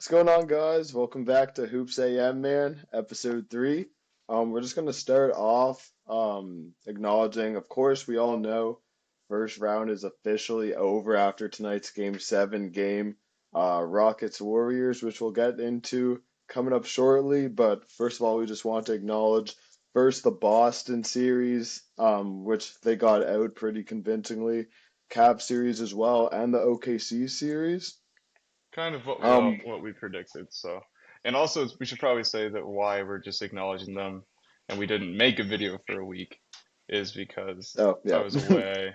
What's going on, guys? Welcome back to Hoops AM, man, episode 3. We're just gonna start off acknowledging, of course, we all know first round is officially over after tonight's Game 7 game, Rockets Warriors, which we'll get into coming up shortly. But first of all, we just want to acknowledge first the Boston series, which they got out pretty convincingly, Cavs series as well, and the OKC series. Kind of what we all Um, what we predicted. So, and also we should probably say that why we're just acknowledging them, and we didn't make a video for a week, is because oh I yeah. was away.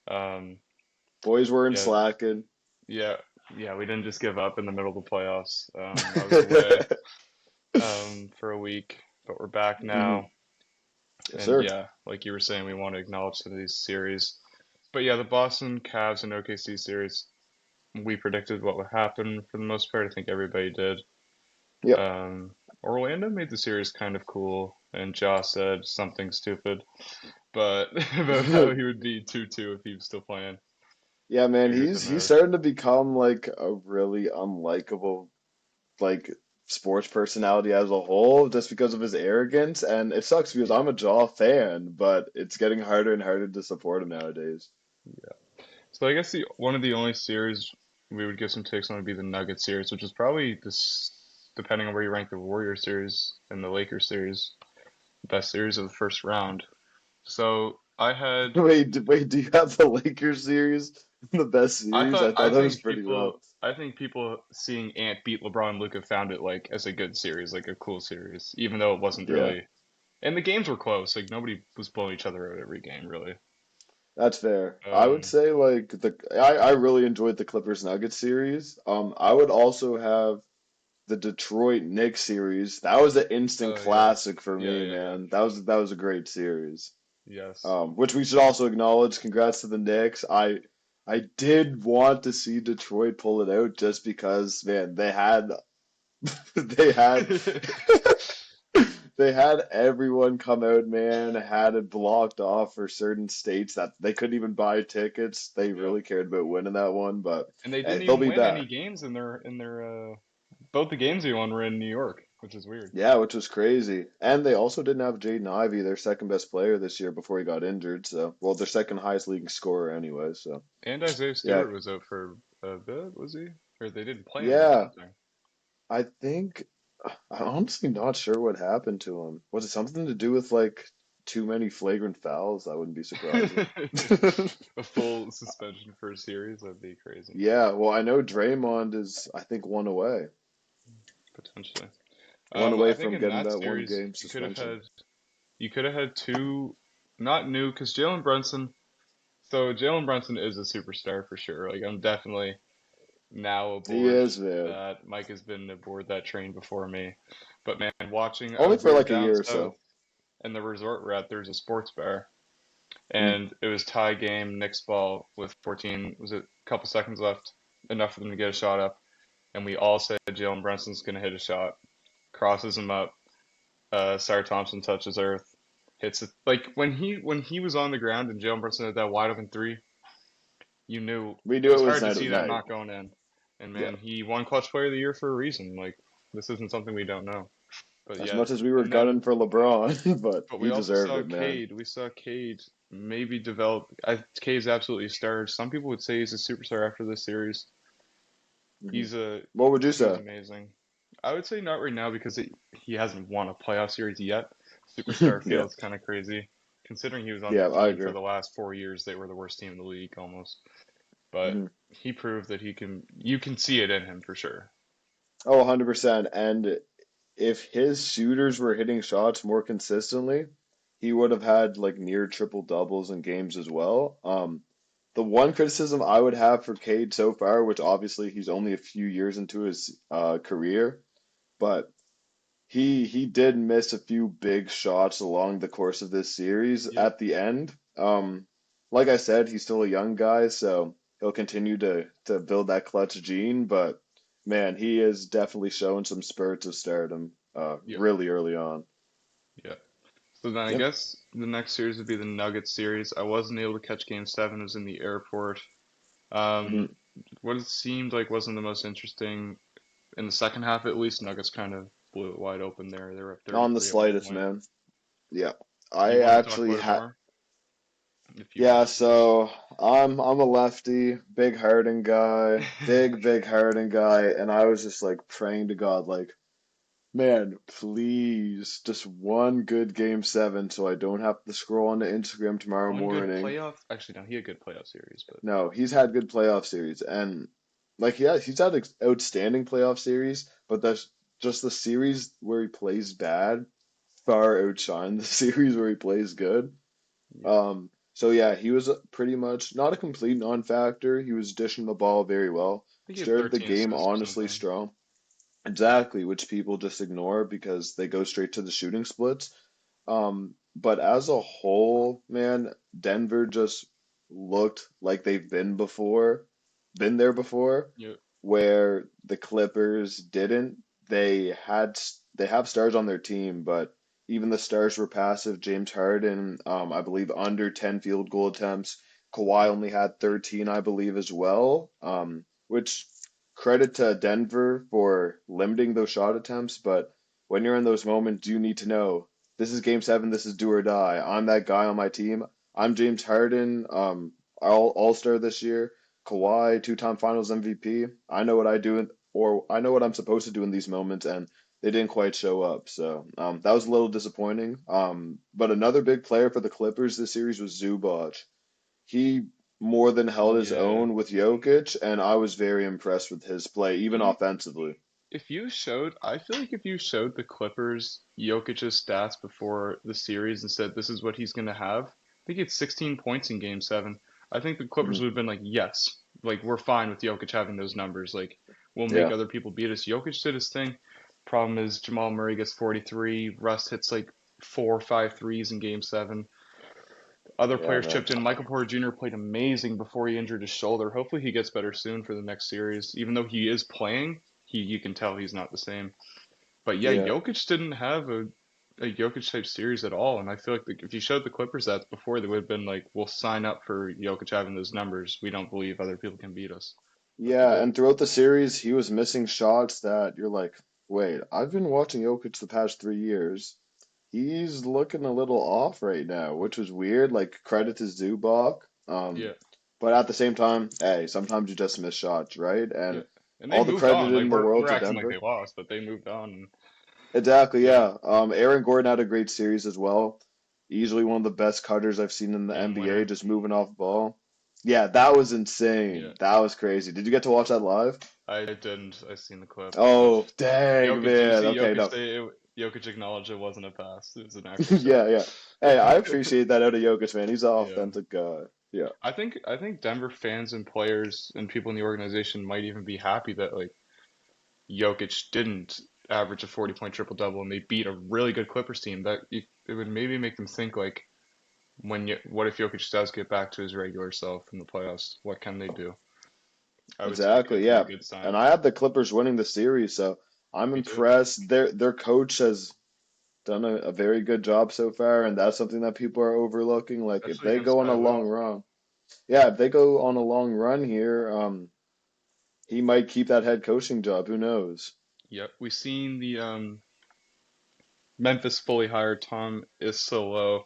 Um, Boys weren't yeah, slacking. yeah, yeah. We didn't just give up in the middle of the playoffs. I was away for a week, but we're back hmm now. Yes, And sir. yeah, like you were saying, we want to acknowledge some of these series. But yeah, the Boston Cavs and OKC series, we predicted what would happen for the most part. I think everybody did. Yep. Orlando made the series kind of cool, and Josh said something stupid, but about how he would be 2-2 if he was still playing. Yeah, man, Bigger he's than he's the starting to become like a really unlikable like sports personality as a whole just because of his arrogance, and it sucks because I'm a Jaw fan, but it's getting harder and harder to support him nowadays. so I guess the one of the only series we would give some takes on would be the Nuggets series, which is probably this depending on where you rank the Warriors series and the Lakers series, the best series of the first round. So Wait, do you have the Lakers series the best series? I thought that was pretty rough. I think people seeing Ant beat LeBron and Luka found it like as a good series, like a cool series, even though it wasn't Yeah. really. And the games were close. Like nobody was blowing each other out every game, really. That's fair. I would Um, say like I really enjoyed the Clippers Nuggets series. I would also have the Detroit Knicks series. That was an instant oh yeah, classic for yeah, me, yeah, yeah. man. That was a great series. Yes. Which we should also acknowledge. Congrats to the Knicks. I did want to see Detroit pull it out just because, man, they had they had everyone come out, man, had it blocked off for certain states that they couldn't even buy tickets. They Yep. really cared about winning that one, but And they hey, didn't they'll even be win any back. games in their both the games they won were in New York, which is weird. Yeah, which was crazy. And they also didn't have Jaden Ivey, their second best player this year before he got injured. So, well, their second highest league scorer anyway. So, And Isaiah yeah, Stewart was out for a bit, was he? Or they didn't play him or yeah. something. I think I'm honestly not sure what happened to him. Was it something to do with like too many flagrant fouls? That wouldn't be surprising. A full suspension for a series, that'd be crazy, Yeah, well, I know Draymond is, I think, potentially. one I away think from in getting that that one series game suspension. you could have had two, not new, because Jalen Brunson. So Jalen Brunson is a superstar for sure. Like I'm definitely now He aboard is, man. that. Mike has been aboard that train before me. But man, watching, Only we for were like a down year or south, so. and the resort we're at, there's a sports bar, Mm, and it was tie game, Knicks ball with 14, was it a couple seconds left, enough for them to get a shot up, and we all said Jalen Brunson's gonna hit a shot, crosses him up, Sarah Thompson touches earth, hits it. Like when he was on the ground and Jalen Brunson had that wide open three, you knew we it knew it was was hard to night see of that night. not going in. And Yeah. man, he won Clutch Player of the Year for a reason. Like this isn't something we don't know. But As yeah, much as we were and then gunning for LeBron, but but we he also deserved saw it, man. Cade. We saw Cade maybe develop. Cade's absolutely a star. Some people would say he's a superstar after this series. hmm He's a What would you he was say? amazing. I would say not right now because he hasn't won a playoff series yet. Superstar Yeah. feels kind of crazy, considering he was on Yeah, that I team for agree. the last 4 years. They were the worst team in the league almost, but hmm he proved that he can. You can see it in him for sure. Oh, 100%. And if his shooters were hitting shots more consistently, he would have had like near triple doubles in games as well. The one criticism I would have for Cade so far, which obviously he's only a few years into his career, but he did miss a few big shots along the course of this series Yep. at the end. Like I said, he's still a young guy, so he'll continue to build that clutch gene, but man, he is definitely showing some spurts of stardom Yep. really early on. Yep. So then I Yep. guess the next series would be the Nuggets series. I wasn't able to catch Game 7. It was in the airport. hmm Um, what it seemed like wasn't the most interesting. in the second half at least, Nuggets kind of blew it wide open there. They were up On the 33 at one slightest, point. man. Yeah. You I want to talk actually about it had more if you Yeah, want so I'm a lefty, big Harden guy, big Harden guy, and I was just like praying to God, like, man, please, just one good game seven so I don't have to scroll onto Instagram tomorrow one good morning. playoff. Actually, no, he had a good playoff series, but No, he's had good playoff series, and like, yeah, he's had outstanding playoff series, but that's just the series where he plays bad far outshine the series where he plays good. yeah, I So yeah, he was pretty much not a complete non-factor. He was dishing the ball very well. think he had Started the 13 game assists or honestly something. strong. Exactly, which people just ignore because they go straight to the shooting splits. But as a whole, man, Denver just looked like they've been there before, Yeah, where the Clippers didn't. They have stars on their team, but even the stars were passive. James Harden, I believe, under 10 field goal attempts. Kawhi yeah, only had 13, I believe, as well. Which credit to Denver for limiting those shot attempts, but when you're in those moments, you need to know this is game seven, this is do or die. I'm that guy on my team. I'm James Harden, all-star this year. Kawhi, two-time finals MVP. I know what I do or I know what I'm supposed to do in these moments, and they didn't quite show up. So that was a little disappointing. But another big player for the Clippers this series was Zubac. He more than held his yeah. own with Jokic, and I was very impressed with his play, even He offensively. If you showed, I feel like if you showed the Clippers Jokic's stats before the series and said this is what he's going to have, I think he had 16 points in Game 7. I think the Clippers Mhm. would have been like, yes, like we're fine with Jokic having those numbers. Like we'll make Yeah, other people beat us. Jokic did his thing. Problem is Jamal Murray gets 43. Russ hits like 4 or 5 threes in Game 7. Other yeah, players man. chipped in. Michael Porter Jr. played amazing before he injured his shoulder. Hopefully he gets better soon for the next series. Even though he is playing, you can tell he's not the same. But yeah, Yeah. Jokic didn't have a Jokic type series at all, and I feel like if you showed the Clippers that before, they would have been like, "We'll sign up for Jokic having those numbers. We don't believe other people can beat us." But they Yeah, did. and throughout the series, he was missing shots that you're like, wait, I've been watching Jokic the past 3 years. He's looking a little off right now, which was weird. Like, credit to Zubac. Yeah, But at the same time, hey, sometimes you just miss shots, right? yeah, And and they all the moved credit on. Like in the world we're to acting like Denver. they lost, but they moved on. And Exactly, yeah, yeah. Aaron Gordon had a great series as well. Easily one of the best cutters I've seen in the game NBA, winner. just moving off ball. Yeah, that was Yeah, insane. That was crazy. Did you get to watch that live? I didn't. I seen the clip, but Oh, dang, Jokic. Did you man. see Okay, Jokic no. say Jokic acknowledged it wasn't a pass? It was an actual shot. Yeah, yeah. Hey, I appreciate that out of Jokic, man. He's an Yeah. authentic guy. Yeah. I think Denver fans and players and people in the organization might even be happy that like Jokic didn't average a 40-point triple double and they beat a really good Clippers team. It would maybe make them think like what if Jokic does get back to his regular self in the playoffs? What can they do? I would say it could Exactly, be a yeah. good sign. And I have the Clippers winning the series, so I'm Me too. impressed. Their coach has done a very good job so far, and that's something that people are overlooking. Like if Especially they against go on a Ty long Lue. run, yeah, if they go on a long run here, he might keep that head coaching job. Who knows? Yep. We've seen the Memphis fully hired Tom Isolo,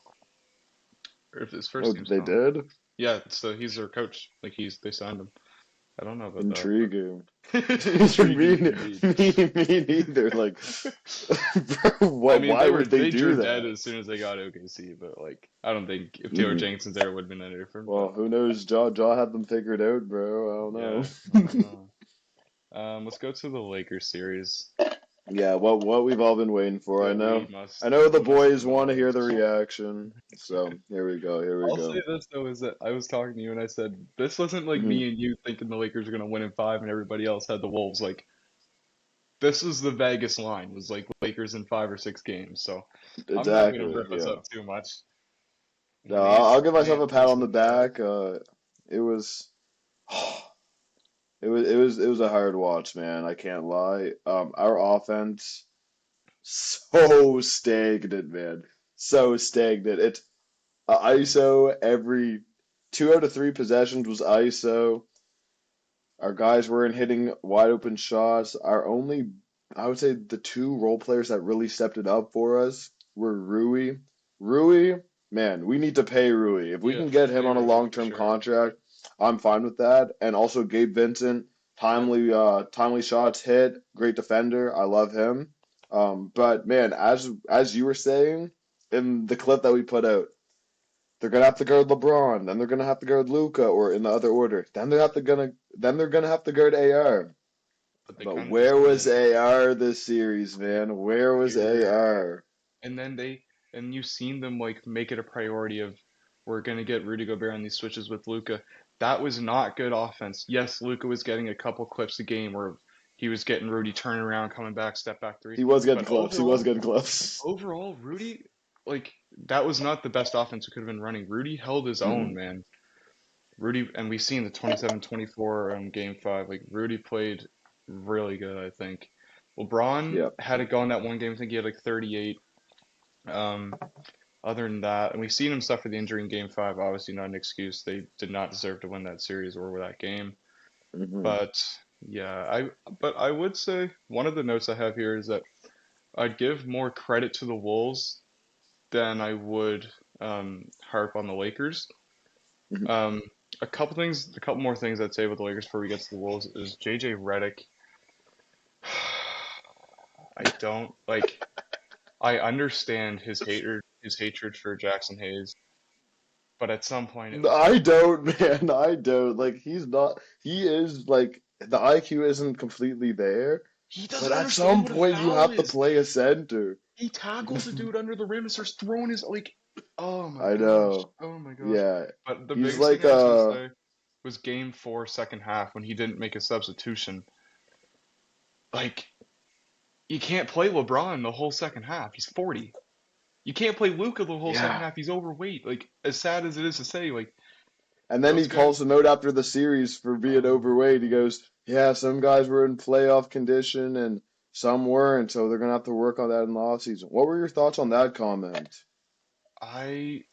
or if his Oh, first name's they Tom. did? Yeah, so he's their coach. Like they signed him. I don't know about that, Intriguing. but Me, intriguing indeed. me neither. Like, bro, I what? mean, Why would they they do drew dead that? as soon as they got OKC, but like I don't think if Taylor Mm. Jenkinson's there, it would have been any different. But Well, who knows? Jaw had them figured out, bro. I yeah, I don't don't know. know. Let's go to the Lakers series. Yeah, what we've all been waiting for. What we I know the must boys want to hear the acknowledge. reaction. So here we go. Here we I'll say go. this though is that I was talking to you and I said this wasn't like Mhm. me and you thinking the Lakers are gonna win in five and everybody else had the Wolves. Like this was the Vegas line was like Lakers in 5 or 6 games. So I'm not gonna Exactly. rip us Yeah. up too much. No, And I'll give myself man, a pat this on the was bad. back. It was. It was a hard watch, man. I can't lie. Our offense so stagnant, man. So stagnant. It's ISO every 2 out of 3 possessions was ISO. Our guys weren't hitting wide open shots. I would say the two role players that really stepped it up for us were Rui. Rui, man, we need to pay Rui. If we Yeah, can get him pay on a Rui for long-term sure. contract, I'm fine with that. And also Gabe Vincent, Yep. timely shots hit, great defender. I love him. But man, as you were saying in the clip that we put out, they're gonna have to guard LeBron, then they're gonna have to guard Luca, or in the other order. Then they're gonna have to guard AR. But they But kind of where just was did. AR this series, man? Where was Period. AR? And then you've seen them like make it a priority of we're gonna get Rudy Gobert on these switches with Luca. That was not good offense. Yes, Luca was getting a couple clips a game where he was getting Rudy turning around, coming back, step back threes. He was getting But close. He was getting close. Rudy, like that was not the best offense we could have been running. Rudy held his own, Mm, man. Rudy, and we seen the 27-24 game five. Like Rudy played really good, I think. LeBron yeah. had it going that one game. I think he had like 38. Um, Other than that, and we've seen him suffer the injury in game five. Obviously, not an excuse. They did not deserve to win that series or that game. Hmm. But yeah, I would say one of the notes I have here is that I'd give more credit to the Wolves than I would harp on the Lakers. Hmm. Um, a couple more things I'd say about the Lakers before we get to the Wolves is JJ Redick. I don't like. I understand his hatred for Jackson Hayes, but at some point it was I like don't, man. I don't. Like, he's not. He is, like, the IQ isn't completely there, he but doesn't at understand some what a point you foul have to is. play a center. He tackles a dude under the rim and starts throwing his like, I know. oh my gosh. Yeah. But the He's biggest thing like, I was gonna say was game four, second half, when he didn't make a substitution. Like, you can't play LeBron the whole second half. He's 40. You can't play Luca the whole second yeah. half. He's overweight. Like, as sad as it is to say, like And then those he guys. calls him out after the series for being Oh my overweight. He gosh. goes, "Yeah, some guys were in playoff condition and some weren't, so they're gonna have to work on that in the offseason." What were your thoughts on that comment? I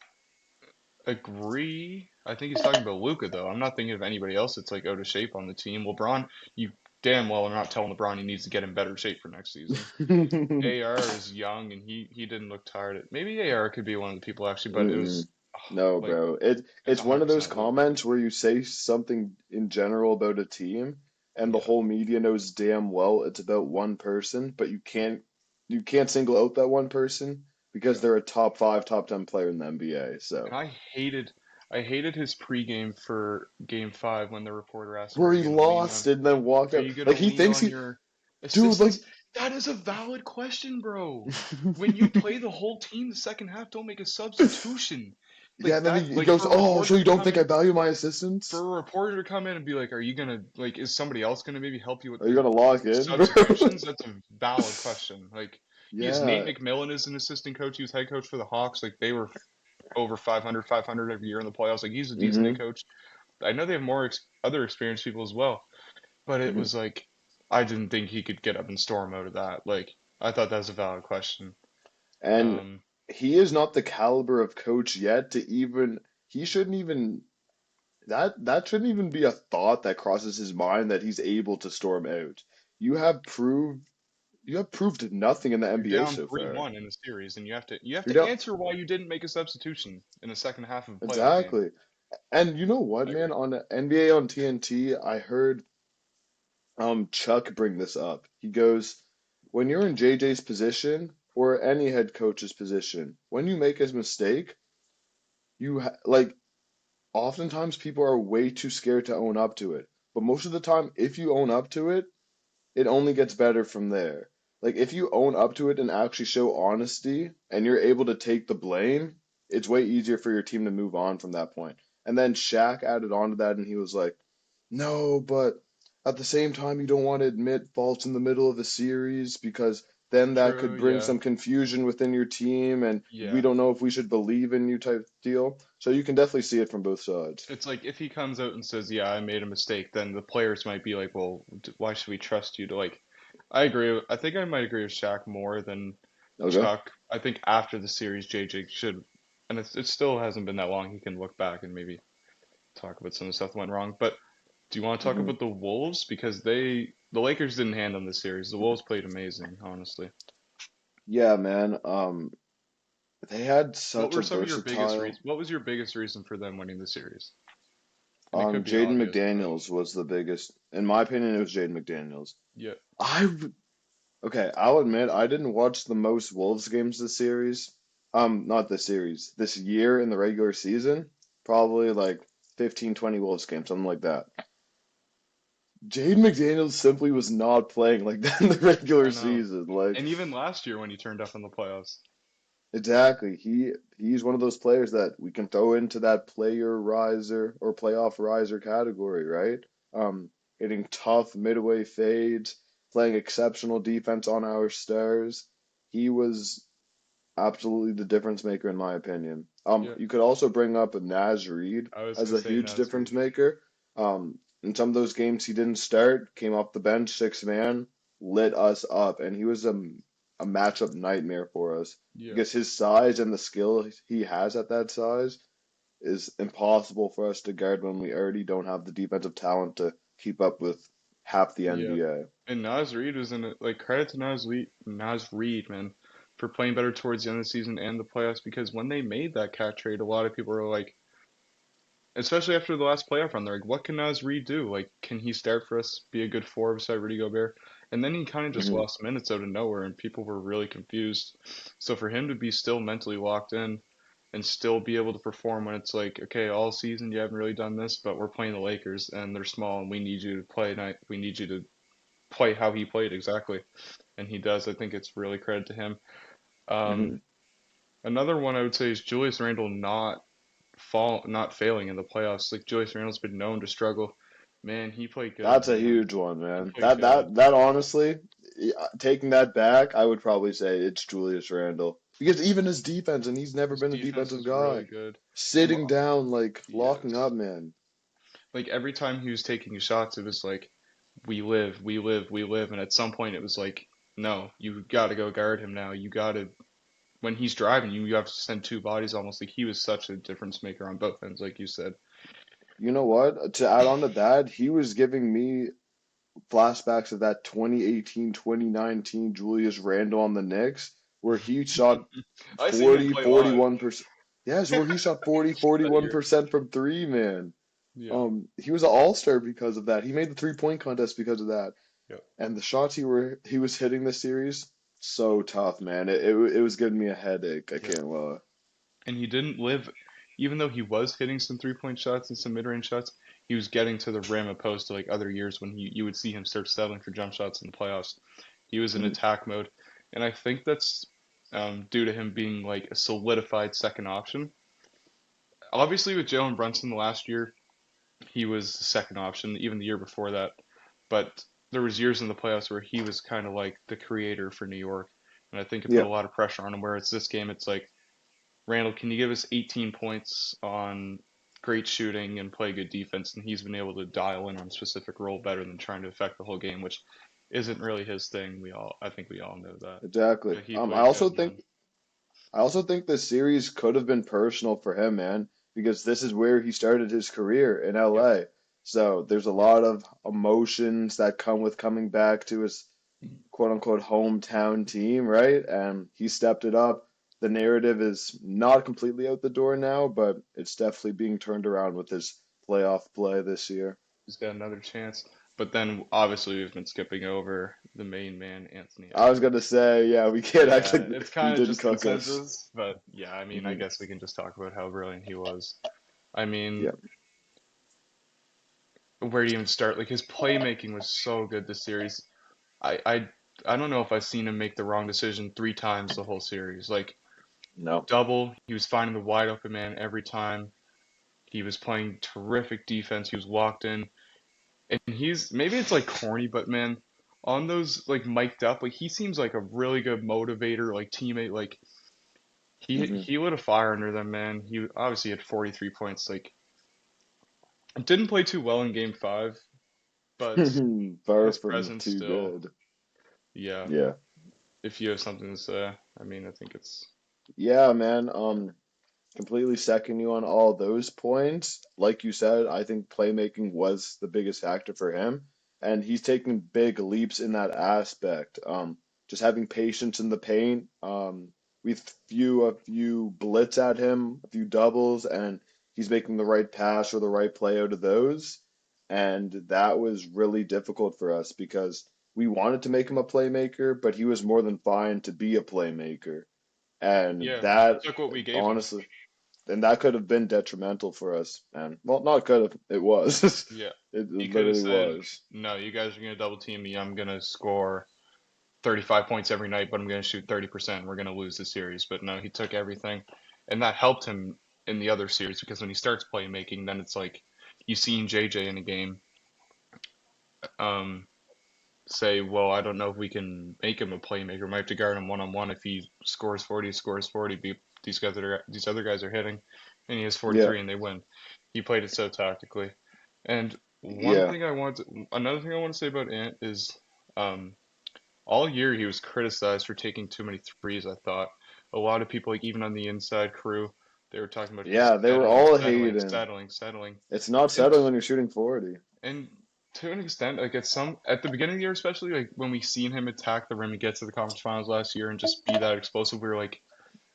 agree. I think he's talking about Luca though. I'm not thinking of anybody else that's like out of shape on the team. LeBron, you damn well are not telling LeBron he needs to get in better shape for next season. AR is young and he didn't look tired. Maybe AR could be one of the people actually, but it Mm-mm. was No, like bro. it's It's one of those 100% Luca. comments where you say something in general about a team, and the Yeah, whole media knows damn well it's about one person, but you can't single out that one person because yeah. they're a top five, top 10 player in the NBA. And So I hated his pregame for game five when the reporter asked him, where "Are he you gonna lean lost on? it and then walked Are out you gonna like he lean thinks on he, your dude, like. assistants?" That is a valid question, bro. When you play the whole team the second half, don't make a substitution. Yeah, Like and then that, he like goes, for a "Oh, so reporter you to don't come think I in, value my for assistants? a reporter to come in and be like, "Are you gonna like? Is somebody else gonna maybe help you with Are you the gonna lock in, bro?" substitutions?" That's a valid question. Like, yes, Nate Yeah. McMillan is an assistant coach. He was head coach for the Hawks. Like they were over 500 every year in the playoffs. Like he's a decent head Hmm. coach. I know they have more other experienced people as well, but it Hmm. was like I didn't think he could get up and storm out of that. Like I thought that was a valid question. And Um, he is not the caliber of coach yet to even. He shouldn't even. That shouldn't even be a thought that crosses his mind that he's able to storm out. You have proved. You have proved nothing in the you're NBA down so far. 3-1 in the series, and you have You're to down. answer why you didn't make a substitution in the second half of a playoff game. Exactly. And you know what, I man? agree. On the NBA on TNT, I heard Chuck bring this up. He goes, when you're in JJ's position or any head coach's position, when you make a mistake, like oftentimes people are way too scared to own up to it. But most of the time, if you own up to it, it only gets better from there. Like if you own up to it and actually show honesty and you're able to take the blame, it's way easier for your team to move on from that point. And then Shaq added on to that and he was like, "No, but at the same time you don't want to admit faults in the middle of a series because then that True, could bring yeah, some confusion within your team and we yeah. don't know if we should believe in you type deal." So you can definitely see it from both sides. It's like if he comes out and says, "Yeah, I made a mistake," then the players might be like, "Well, why should we trust you to like?" I agree. I think I might agree with Shaq more than Okay. Chuck. I think after the series, JJ should, and it still hasn't been that long. He can look back and maybe talk about some of the stuff that went wrong. But Do you want to talk Hmm. about the Wolves? Because the Lakers didn't hand them the series. The Wolves played amazing, honestly. Yeah, man. They had such a versatile. What was your biggest reason for them winning the series? And it could be Jaden obvious, but McDaniels was the biggest. In my opinion, it was Jaden McDaniels. yeah, I Okay, I'll admit I didn't watch the most Wolves games this series. Not this series. This year in the regular season. Probably like 15, 20 Wolves games, something like that. Jaden McDaniels simply was not playing like that in the regular I know. season. Like And even last year when he turned up in the playoffs. exactly. He's one of those players that we can throw into that player riser or playoff riser category, right? Um, Hitting tough midway fades, playing exceptional defense on our stars. He was absolutely the difference maker in my opinion. Yeah, You could also bring up Naz Reid I was as gonna a say huge difference Nasri. maker. In some of those games he didn't start, came off the bench, six man, lit us up, and he was a matchup nightmare for us Yeah, because his size and the skill he has at that size is impossible for us to guard when we already don't have the defensive talent to keep up with half the yeah. NBA. And Nas Reed was in it. Like credit to Nas Reed, man, for playing better towards the end of the season and the playoffs. Because when they made that cat trade, a lot of people were like, especially after the last playoff run, they're like, what can Nas Reed do? Like, can he start for us, be a good four beside Rudy Gobert? And then he kind of just Hmm. lost minutes out of nowhere, and people were really confused. So for him to be still mentally locked in and still be able to perform when it's like, okay, all season you haven't really done this, but we're playing the Lakers and they're small and we need you to play night. We need you to play how he played exactly, and he does. I think it's really credit to him. Um, Hmm. Another one I would say is Julius Randle not failing in the playoffs. Like Julius Randle's been known to struggle. Man, he played good, That's a man. huge one, He man. played That honestly, taking that back, I would probably say it's Julius Randle because even his defense, and he's never His been a defense defensive was really guy, good. And sitting down, like locking yes, up, man. like every time he was taking shots, it was like, we live, we live, we live. And at some point, it was like, no, you got to go guard him now. You got to when he's driving you, you have to send two bodies almost. Like he was such a difference maker on both ends, like you said. You know what? To add on to that, he was giving me flashbacks of that 2018, 2019 Julius Randle on the Knicks, where he shot I seen him 40, play live 41%. Yes, where he shot 40, that year. 41% from three, man. Yeah, He was an all-star because of that. He made the three-point contest because of that. yeah. And the shots he was hitting this series, so tough, man. It was giving me a headache. I Yeah. can't lie. And he didn't live, even though he was hitting some 3-point shots and some mid-range shots, he was getting to the rim opposed to like other years when you would see him start settling for jump shots in the playoffs. He was in Mhm. attack mode, and I think that's due to him being like a solidified second option. Obviously, with Jalen Brunson the last year, he was the second option, even the year before that. But there was years in the playoffs where he was kind of like the creator for New York, and I think it put Yeah. a lot of pressure on him. Where it's this game, it's like, Randall, can you give us 18 points on great shooting and play good defense? And he's been able to dial in on a specific role better than trying to affect the whole game, which isn't really his thing. I think we all know that. Exactly. But he played good, man. I also think this series could have been personal for him, man, because this is where he started his career in Yep, LA. So there's a yep. lot of emotions that come with coming back to his quote unquote hometown team, right? And he stepped it up. The narrative is not completely out the door now, but it's definitely being turned around with his playoff play this year. He's got another chance. But then obviously we've been skipping over the main man, Anthony I was Edwards. gonna say, yeah, we can't act Yeah, like it's he kind of didn't just cook us. consensus, but yeah, I mean, I Hmm. guess we can just talk about how brilliant he was. I mean, Yeah. where do you even start? Like his playmaking was so good this series. I I I don't know if I've seen him make the wrong decision 3 times the whole series. Like No. double, he was finding the wide open man every time. He was playing terrific defense. He was locked in, and he's maybe it's like corny, but man, on those like mic'd up, like he seems like a really good motivator, like teammate. Like Hmm. he lit a fire under them, man. He obviously had 43 points. Like didn't play too well in Game 5, but Far his from presence too still, good. yeah. Yeah. If you have something to say, I mean, I think it's Yeah, man. Completely second you on all those points. Like you said, I think playmaking was the biggest factor for him, and he's taking big leaps in that aspect. Just having patience in the paint. We threw a few blitz at him, a few doubles, and he's making the right pass or the right play out of those. And that was really difficult for us because we wanted to make him a playmaker, but he was more than fine to be a playmaker. And Yeah, he that took what we gave him. honestly, and that could have been detrimental for us, man. Well, not could have. It was. Yeah. It He could have literally said, was. "No, you guys are gonna double team me. I'm gonna score 35 points every night, but I'm gonna shoot 30%. We're gonna lose the series." But no, he took everything, and that helped him in the other series because when he starts playmaking, then it's like you seen JJ in a game. Um, Say, well, I don't know if we can make him a playmaker. We might have to guard him one on one. If he scores 40, he scores 40. These other guys are hitting, and he has Yeah, 43, and they win. He played it so tactically. And yeah, another thing I want to say about Ant is, um, all year he was criticized for taking too many threes. I thought a lot of people, like even on the inside crew, they were talking about he's yeah. They were settling, all settling, hating. settling, settling. It's not And settling when you're shooting 40. and to an extent, like at the beginning of the year, especially like when we seen him attack the rim and get to the conference finals last year and just be that explosive, we were like,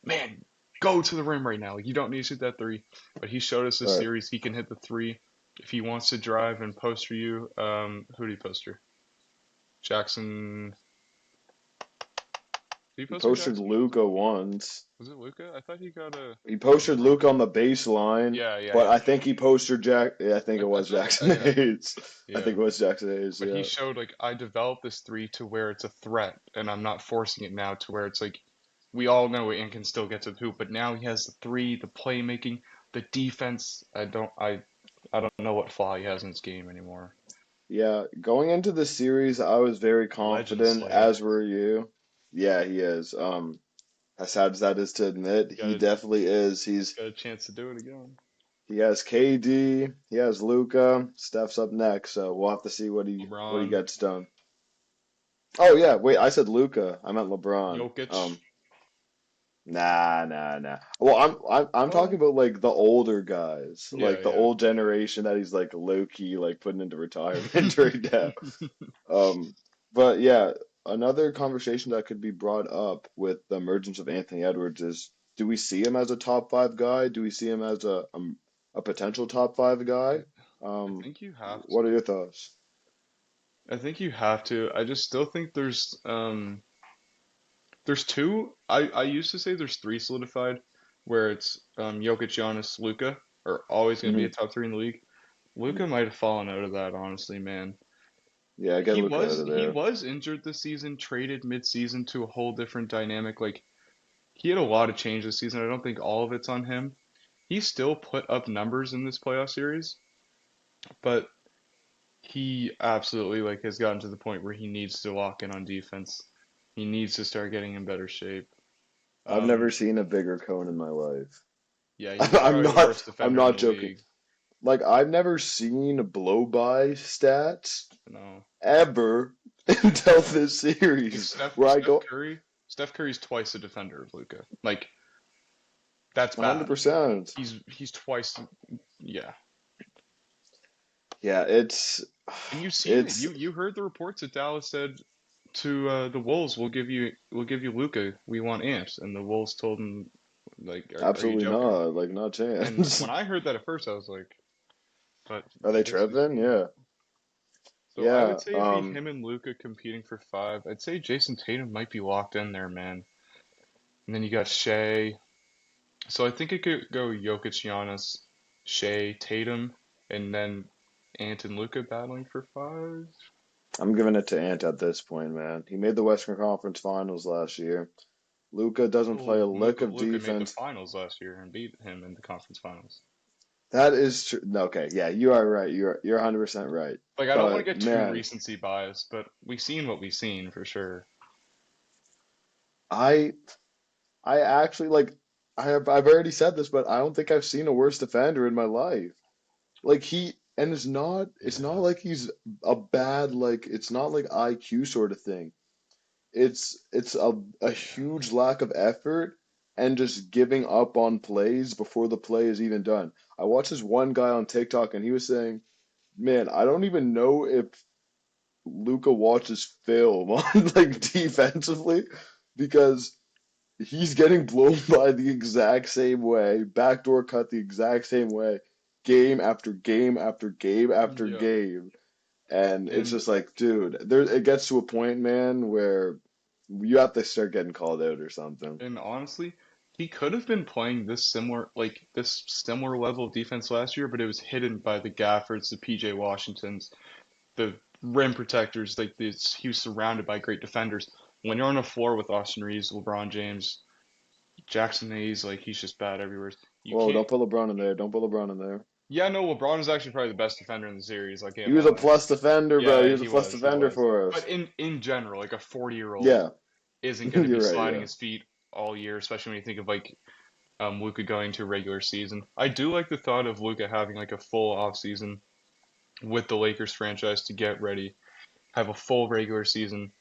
man, go to the rim right now. Like you don't need to shoot that three. But he showed us this Right. series he can hit the three if he wants to drive and poster you. Who did he poster? Jackson. Did he He poster posted Jackson? Luca once. Was it Luca? I thought he got a. He posted Luca on the baseline, Yeah, yeah, but yeah. I think he posted Jack. Yeah, I think it I was feel like Jackson yeah, Hayes. I yeah. think it was Jackson Hayes. But he Yeah, showed like I developed this three to where it's a threat, and I'm not forcing it now to where it's like we all know it and can still get to the hoop. But now he has the three, the playmaking, the defense. I don't know what flaw he has in his game anymore. yeah. Going into the series, I was very Legend confident, Slayer. as were you. Yeah, he is. As sad as that is to admit, Got he a definitely is. got a chance to do it again. He has KD, he has Luca. Steph's up next, so we'll have to see what he LeBron, gets done. Oh yeah, wait, I said Luca. I meant LeBron. Jokic. Nah. Well, I'm talking Well, about like the older guys, yeah, like the yeah. old generation that he's like low key like putting into retirement right now. Um, but yeah, another conversation that could be brought up with the emergence of Anthony Edwards is, do we see him as a top five guy? Do we see him as a potential top five I, guy? I Um, think you have what are to. your thoughts? I think you have to. I just still think there's two. I used to say there's three solidified, where it's Jokic, Giannis, Luca are always going to be a Hmm. top three in the league. Luca might have fallen out of that, honestly, man. Yeah, get Luca out of He there. was injured this season, traded mid-season to a whole different dynamic. Like he had a lot of change this season. I don't think all of it's on him. He still put up numbers in this playoff series, but he absolutely like has gotten to the point where he needs to lock in on defense. He needs to start getting in better shape. I've never Um, seen a bigger cone in my life. yeah, he's I'm probably the not worst I'm defender in not the joking. league. Like I've never seen blow by stats No, ever until this like series where I go Steph Curry's twice the defender of Luca. Like that's bad. 100%. He's twice. Yeah, Yeah, and you've seen it. it's You heard the reports that Dallas said to the Wolves, we'll give you Luca. We want Ant, and the Wolves told him like, are you absolutely joking? not, like not And chance. when I heard that at first, I was like, but Are I they guess he's tripping? true. Yeah. So I Yeah. would say it'd be him and Luca competing for five. I'd say Jason Tatum might be locked in there, man. And then you got Shea. So I think it could go Jokic, Giannis, Shea, Tatum, and then Ant and Luca battling for five. I'm giving it to Ant at this point, man. He made the Western Conference Finals last year. Luca doesn't play a Oh, lick of Luca made the defense. finals last year and beat him in the conference finals. That is true. No, okay, yeah, you are right. You're 100% right. Like I don't want But to get too man, recency biased, but we've seen what we've seen for sure. I I actually like I've already said this, but I don't think I've seen a worse defender in my life. Like and it's not Yeah. like he's a bad, like it's not like IQ sort of thing. It's a Yeah. huge lack of effort, and just giving up on plays before the play is even done. I watched this one guy on TikTok and he was saying, "Man, I don't even know if Luca watches film on like defensively because he's getting blown by the exact same way, backdoor cut the exact same way, game after game after game after Yeah. game." And it's And just like, dude, there it gets to a point, man, where you have to start getting called out or something. and honestly, he could have been playing this similar level of defense last year, but it was hidden by the Gaffords, the PJ Washingtons, the rim protectors. Like this, he was surrounded by great defenders. When you're on a floor with Austin Reeves, LeBron James, Jackson Hayes, like he's just bad everywhere. You Whoa, can't. don't put LeBron in there. Don't put LeBron in there. Yeah, no, LeBron is actually probably the best defender in the series. I He can't was a lie. plus defender, bro. He Yeah, was a he plus was, he defender was. for us. But in general, like a 40-year-old Yeah, isn't going to be you're right, sliding yeah. his feet all year, especially when you think of like Luka going to a regular season. I do like the thought of Luka having like a full off season with the Lakers franchise to get ready, have a full regular season,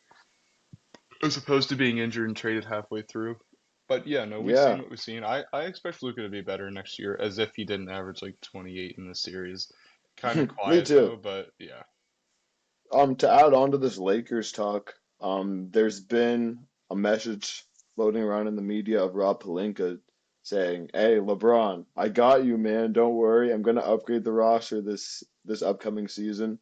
as opposed to being injured and traded halfway through. But yeah, no, we've seen Yeah, what we've seen. I expect Luka to be better next year, as if he didn't average like 28 in the series. Kind of me quiet too. though, but yeah. To add on to this Lakers talk, there's been a message floating around in the media of Rob Pelinka saying, "Hey, LeBron, I got you, man. Don't worry. I'm gonna upgrade the roster this upcoming season."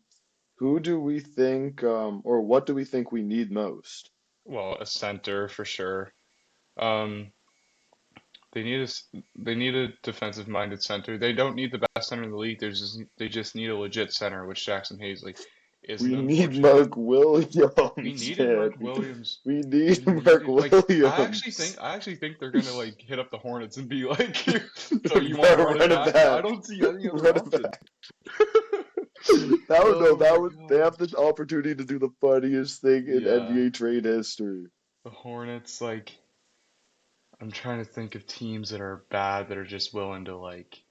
Who do we think, or what do we think we need most? Well, a center for sure. Um, they need they need a defensive minded center. They don't need the best center in the league. They just need a legit center, which Jackson Hazley isn't, We need unfortunately. Mark We Williams, needed man. Mark Williams. We need We Mark needed like Williams. I actually think they're gonna like hit up the Hornets and be like, so you want to Bro, run it run it back? I back. don't see any other Run it option. back. That would no, Oh my that would they have gosh. the opportunity to do the funniest thing in Yeah, NBA trade history. the Hornets, like I'm trying to think of teams that are bad that are just willing to like.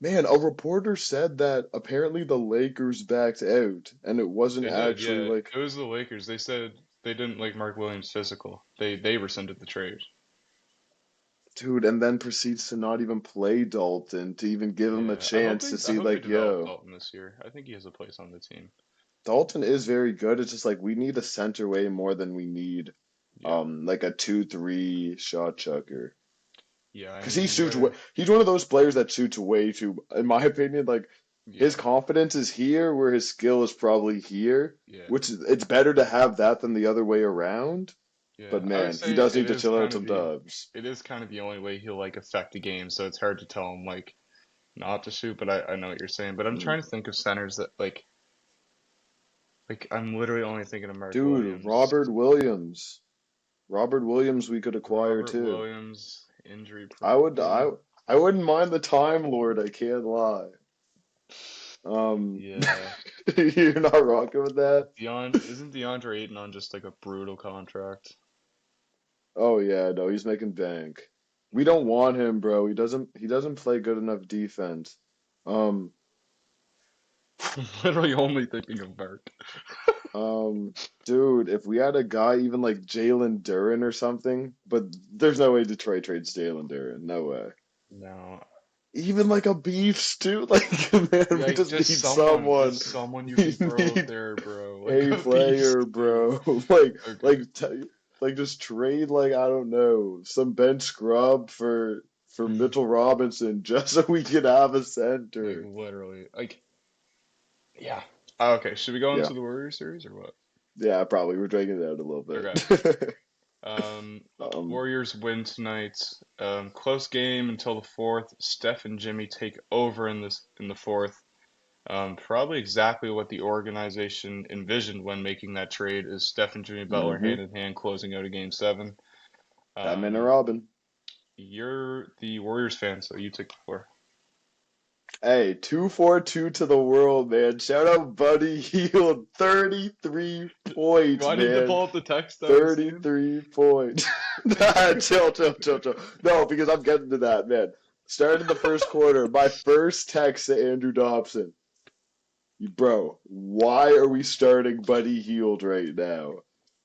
Man, a reporter said that apparently the Lakers backed out, and it wasn't They did, actually yeah. like, It was the Lakers. They said they didn't like Mark Williams physical. They rescinded the trade. dude, and then proceeds to not even play Dalton to even give him a Yeah, chance to I see hope they like, develop yo, Dalton this year. I think he has a place on the team. Dalton is very good. It's just like we need a center way more than we need Yeah. like a 2-3 shot chucker. Yeah, I Because he mean you shoots way, gotta he's one of those players that shoots way too, in my opinion, like his yeah. confidence is here where his skill is probably here, Yeah. which it's better to have that than the other way around. But Yeah. I would man, he say does need to chill out some dubs. it is kind of the only way he'll like affect the game, so it's hard to tell him like not to shoot, but I know what you're saying. But I'm Mm. trying to think of centers that like I'm literally only thinking of Mark Dude, Williams. Robert Williams. Robert Williams we could acquire Robert too. Williams, injury I prone. would I wouldn't mind the Time Lord, I can't lie. Um Yeah. you're not rocking with that? Isn't DeAndre Ayton on just like a brutal contract? Oh yeah, no, he's making bank. We don't want him, bro. He doesn't play good enough defense. Um, I'm literally only thinking of Mark. um, dude, if we had a guy even like Jalen Duren or something, but there's no way Detroit trades Jalen Duren. No way. No. Even like a Beefs too. Like, man, we Like just need someone. just someone you We can throw out need there, bro. Like a a beast, player, dude. bro. Like, Okay. like, t like, just trade like I don't know some bench scrub for Mitchell Robinson just so we can have a Like center. literally. Like yeah. Okay, should we go Yeah, into the Warriors series or what? yeah, probably we're dragging it out a little Okay. bit. Um, Um, Warriors win tonight. Close game until the fourth. Steph and Jimmy take over in the fourth. Probably exactly what the organization envisioned when making that trade is Steph and Jimmy Butler hand hmm in hand closing out a game seven. Batman and Um, Robin. you're the Warriors fan, so you took the floor. Hey, 242 to the world, man. Shout out Buddy Hield. 33 Do points, I need to man. pull up the text I was seeing? 33 points. Nah, chill, chill, chill, chill. No, because I'm getting to that, man. Started the first quarter. My first text to Andrew Dobson. Bro, why are we starting Buddy Hield right now?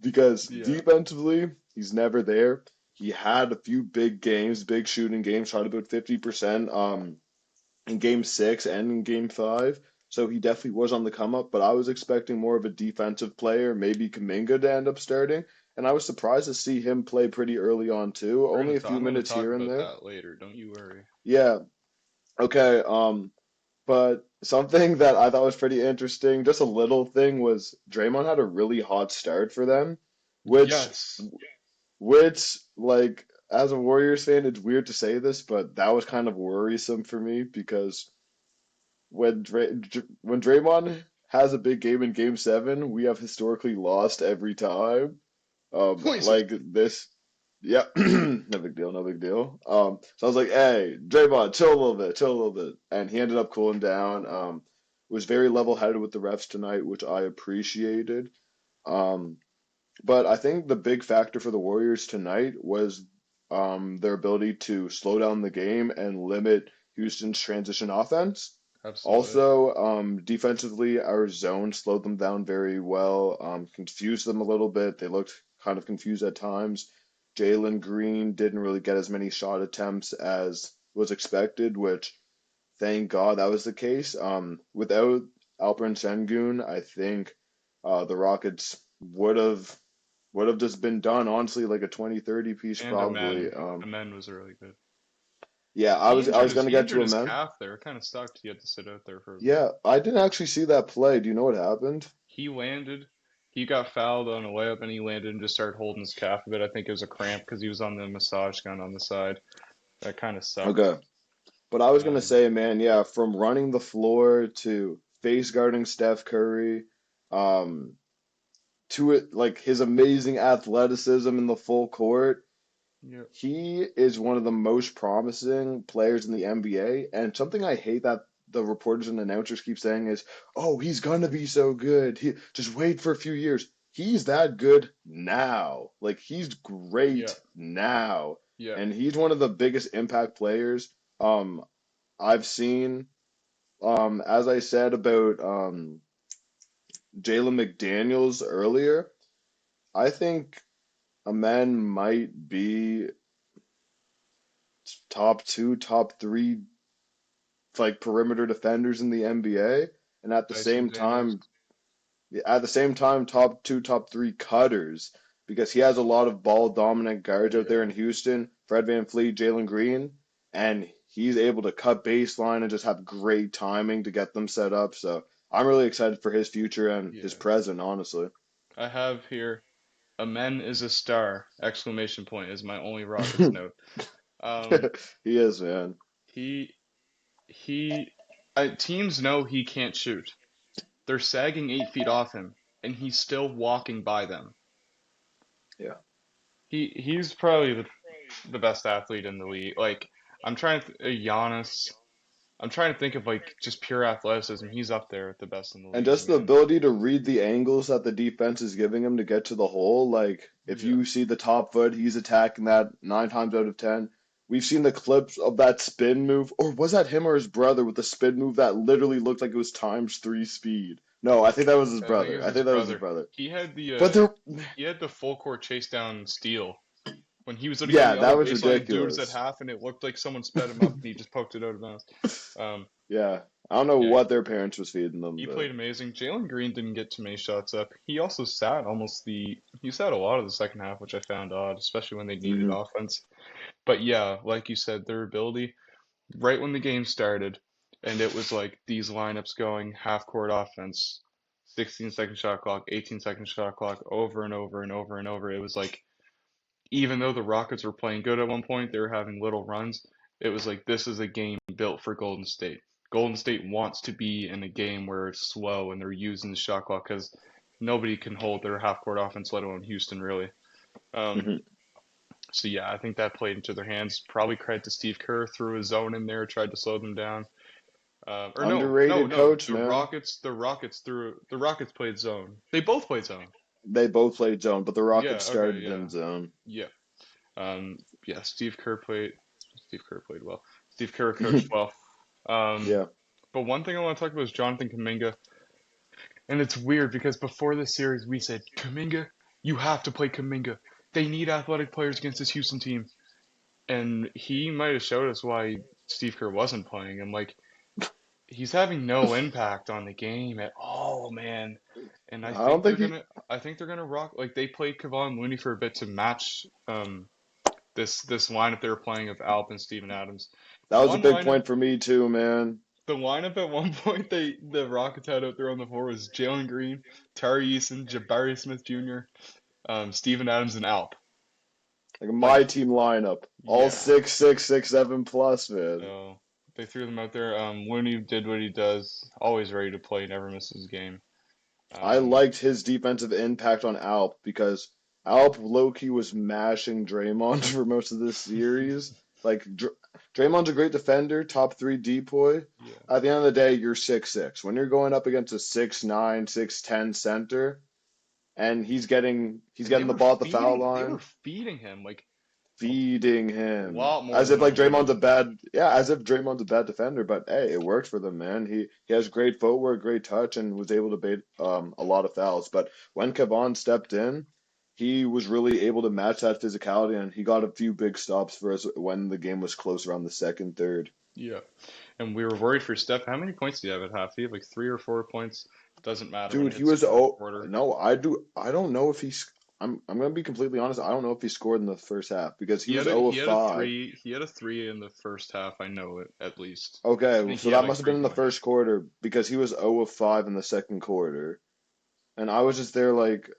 Because Yeah, defensively, he's never there. He had a few big games, big shooting games, shot about 50% in game six and in game five. So he definitely was on the come up, but I was expecting more of a defensive player, maybe Kaminga to end up starting. And I was surprised to see him play pretty early on too, only a few I'm gonna minutes talk here and about there. that later. Don't you worry. Yeah, okay. But something that I thought was pretty interesting, just a little thing, was Draymond had a really hot start for them, which Yes. like as a Warriors fan, it's weird to say this, but that was kind of worrisome for me because when Draymond has a big game in Game Seven, we have historically lost every time. Points. Like this, yeah, no big deal, no big deal. So I was like, hey, Draymond, chill a little bit, chill a little bit, and he ended up cooling down. Was very level-headed with the refs tonight, which I appreciated. Um, but I think the big factor for the Warriors tonight was their ability to slow down the game and limit Houston's transition offense. Absolutely. Also, defensively, our zone slowed them down very well, confused them a little bit. They looked kind of confused at times. Jalen Green didn't really get as many shot attempts as was expected, which thank God that was the case. Without Alperen Sengun, I think the Rockets would have just been done, honestly, like a 20-30 piece And a probably. man. A man was really good. Yeah, I was gonna He get to injured him, his man. calf there. It kind of sucked. He had to sit out there for a bit. Yeah, I didn't actually see that play. Do you know what happened? He landed. He got fouled on a layup and he landed and just started holding his calf a bit. I think it was a cramp because he was on the massage gun on the side. That kind of sucked. Okay. But I was gonna Um, say, man, yeah, from running the floor to face guarding Steph Curry, um, to it like his amazing athleticism in the full court. yeah, He is one of the most promising players in the NBA, and something I hate that the reporters and announcers keep saying is, "Oh, he's gonna be so good. Just wait for a few years." He's that good now. Like he's yeah, great now, yeah. and he's one of the biggest impact players I've seen. As I said about Jalen McDaniels earlier, I think a man might be top two, top three like perimeter defenders in the NBA, and Dice McDaniels. at the same time, top two, top three cutters because he has a lot of ball dominant guards out there Yeah, in Houston. Fred VanVleet, Jalen Green, and he's able to cut baseline and just have great timing to get them set up. So I'm really excited for his future and his yeah. present, honestly. I have here a man is a star! Exclamation point is my only Rockets note. Um, He is, man. he he. Teams know he can't shoot. They're sagging 8 feet off him, and he's still walking by them. Yeah. He's probably the best athlete in the league. Like I'm trying to Giannis. I'm trying to think of like just pure athleticism. He's up there with the best in the And league, just the man. ability to read the angles that the defense is giving him to get to the hole. Like, if Yeah, you see the top foot, he's attacking that 9 times out of 10. We've seen the clips of that spin move, or was that him or his brother with the spin move that literally looked like it was times three speed? No, I think that was his I think it brother. was I his think that was his brother. brother. He had But there, the full court chase down steal when he was literally on yeah, the other that was baseline. Dude was at ridiculous. half, and it looked like someone sped him up, and he just poked it out of bounds. Um, Yeah, I don't know yeah, what their parents was feeding them, he but played amazing. Jalen Green didn't get too many shots up. He sat a lot of the second half, which I found odd, especially when they needed hmm offense. But yeah, like you said, their ability right when the game started, and it was like these lineups going half court offense, 16-second shot clock, 18-second shot clock, over and over and over and over. It was like even though the Rockets were playing good at one point, they were having little runs. It was like this is a game built for Golden State. Golden State wants to be in a game where it's slow and they're using the shot clock because nobody can hold their half court offense, let alone Houston, really. Um, hmm so yeah, I think that played into their hands. Probably credit to Steve Kerr, threw his zone in there, tried to slow them down. Or no, no, underrated no. coach, man. The Rockets played zone. They both played zone. They both played zone, but the Yeah. Rockets Okay. started Yeah. in zone. Yeah. Yeah. Steve Kerr played well. Steve Kerr coached well. Um, Yeah. but one thing I want to talk about is Jonathan Kuminga, and it's weird because before this series we said Kuminga, you have to play Kuminga. they need athletic players against this Houston team. And he might have showed us why Steve Kerr wasn't playing. And like he's having no impact on the game at all, man. And I don't think he. I think they're gonna rock like they played Kevon Looney for a bit to match this lineup they were playing of Alp and Steven Adams. That was a One big lineup point for me too, man. the lineup at one point the Rockets had out there on the floor was Jalen Green, Tari Eason, Jabari Smith Jr., Steven Adams, and Alp. Like my Like, team lineup, all yeah. 6'6", 6'7" plus, man. So they threw them out there. Looney did what he does, always ready to play, never misses a game. I Um, liked his defensive impact on Alp because Alp low-key was mashing Draymond for most of this series. Like Draymond's a great defender, top three depoy. yeah. At the end of the day, you're 6'6". When you're going up against a 6'9", 6'10" center, and he's And getting the ball at the foul they were line, feeding him like feeding a him lot more as than if what like he would have. as if Draymond's a bad defender. But hey, it worked for them, man. He has great footwork, great touch, and was able to bait a lot of fouls. But when Kevon stepped in, he was really able to match that physicality, and he got a few big stops for us when the game was close around the second, third. Yeah. And we were worried for Steph. How many points do you have at half? Do you have like 3 or 4 points? Doesn't matter when Dude, it he hits the was fourth oh quarter. no, I don't know if he's. I'm gonna be completely honest. I don't know if he scored in the first half because he was 0 of 5. He had a three in the first half. I know it at least. I Okay, think he so had that like must have been three in the points. first quarter because he was 0 of 5 in the second quarter. And I was just there like,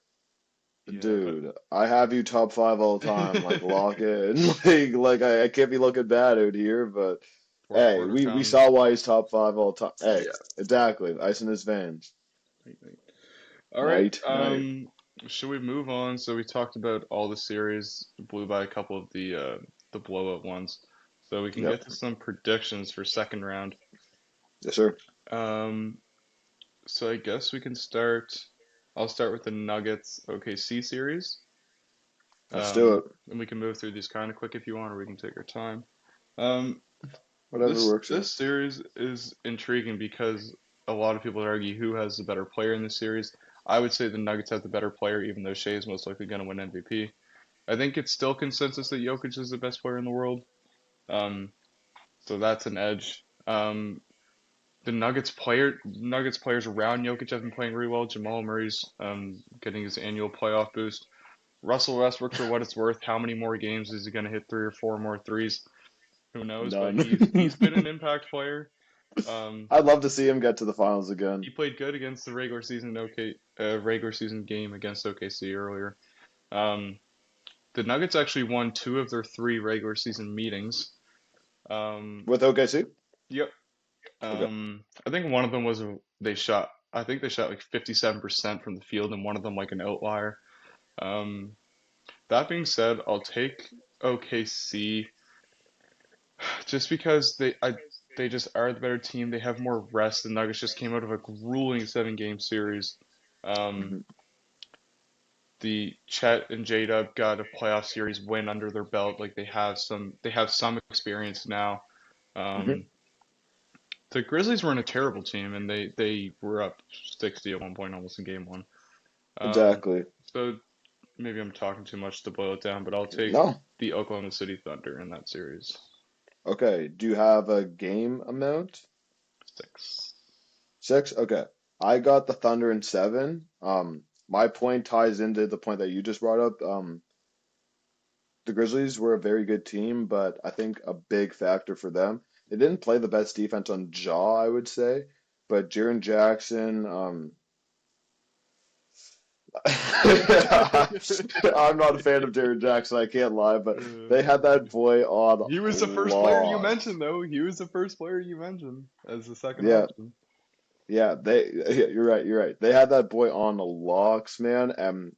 Yeah. dude, I have you top 5 all time. Like, lock in. I can't be looking bad out here, but Fourth hey, quarter we comes. saw why he's top 5 all time. Hey, Yeah. exactly. Ice in his veins. All right. Night, night. Should we move on? So we talked about all the series, blew by a couple of the blowout ones. So we can get Yep. to some predictions for second round. Yes, sir. Um, so I guess we can start. I'll start with the Nuggets OKC series. Let's do it. And we can move through these kind of quick if you want, or we can take our time. Um, Whatever works, yeah. this series is intriguing because a lot of people argue who has the better player in this series. I would say the Nuggets have the better player, even though Shea is most likely going to win MVP. I think it's still consensus that Jokic is the best player in the world. Um, so that's an edge. The Nuggets players around Jokic have been playing really well. Jamal Murray's getting his annual playoff boost. Russell Westbrook, for what it's worth, how many more games is he going to hit 3 or 4 more threes? Who knows? But None. he's been an impact player. Um, I'd love to see him get to the finals again. he played good against the regular season game against OKC earlier. Um, the Nuggets actually won 2 of their 3 regular season meetings. Um, With OKC? yep. Okay. I think one of them was they shot. I think they shot like 57% from the field, and one of them like an outlier. Um, that being said, I'll take OKC just because they just are the better team. They have more rest. The Nuggets just came out of a grueling 7 game series. Um, hmm the Chet and J-Dub got a playoff series win under their belt. Like they have some experience now. hmm Um, the Grizzlies weren't a terrible team, and they were up 60 at one point, almost in game one. Um, Exactly. so maybe I'm talking too much to boil it down, but I'll take No. the Oklahoma City Thunder in that series. Okay. Do you have a game amount? 6. 6? Okay. I got the Thunder in 7. My point ties into the point that you just brought up. The Grizzlies were a very good team, but I think a big factor for them, they didn't play the best defense on Jaw, I would say, but Jaren Jackson, I'm not a fan of Jaren Jackson, I can't lie, but they had that boy on He was the first player you lock. mentioned, though. He was the first player you mentioned as the second Yeah, option. yeah, you're right, you're right. They had that boy on the locks, man, and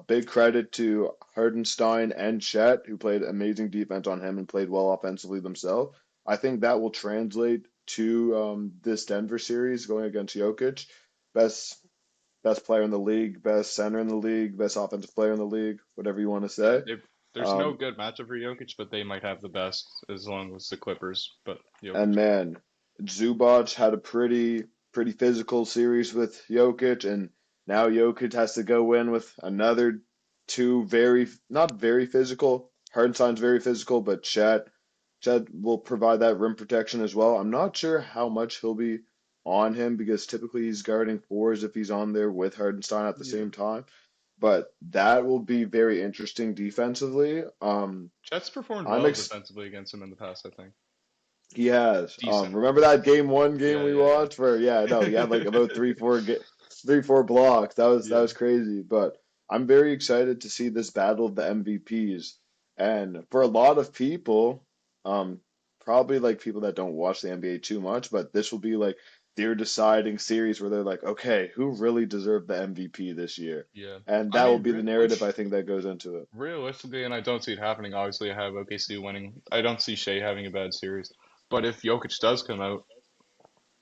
big credit to Hardenstein and Chet, who played amazing defense on him and played well offensively themselves. I think that will translate to this Denver series going against Jokic. Best best player in the league, best center in the league, best offensive player in the league, whatever you want to Yeah, say. there's no Um, good matchup for Jokic, but they might have the best as long as the Clippers. But and Jokic, man, Zubac had a pretty physical series with Jokic, and now Jokic has to go in with another. two very not very physical. Hardenstein's very physical, but Chet will provide that rim protection as well. I'm not sure how much he'll be on him because typically he's guarding fours if he's on there with Hardenstein at the Yeah. same time. But that will be very interesting defensively. Chet's performed I'm well ex defensively against him in the past, I think. He has. Decent. Remember that game Yeah, we yeah, watched where yeah, no, he had like about yeah. three, four blocks. That Yeah. was crazy. But I'm very excited to see this battle of the MVPs. And for a lot of people, um, probably like people that don't watch the NBA too much, but this will be like their deciding series where they're like, okay, who really deserved the MVP this year? Yeah. And I that will mean, be the narrative I think that goes into it. realistically, and I don't see it happening, obviously, I have OKC winning. I don't see Shea having a bad series. But if Jokic does come out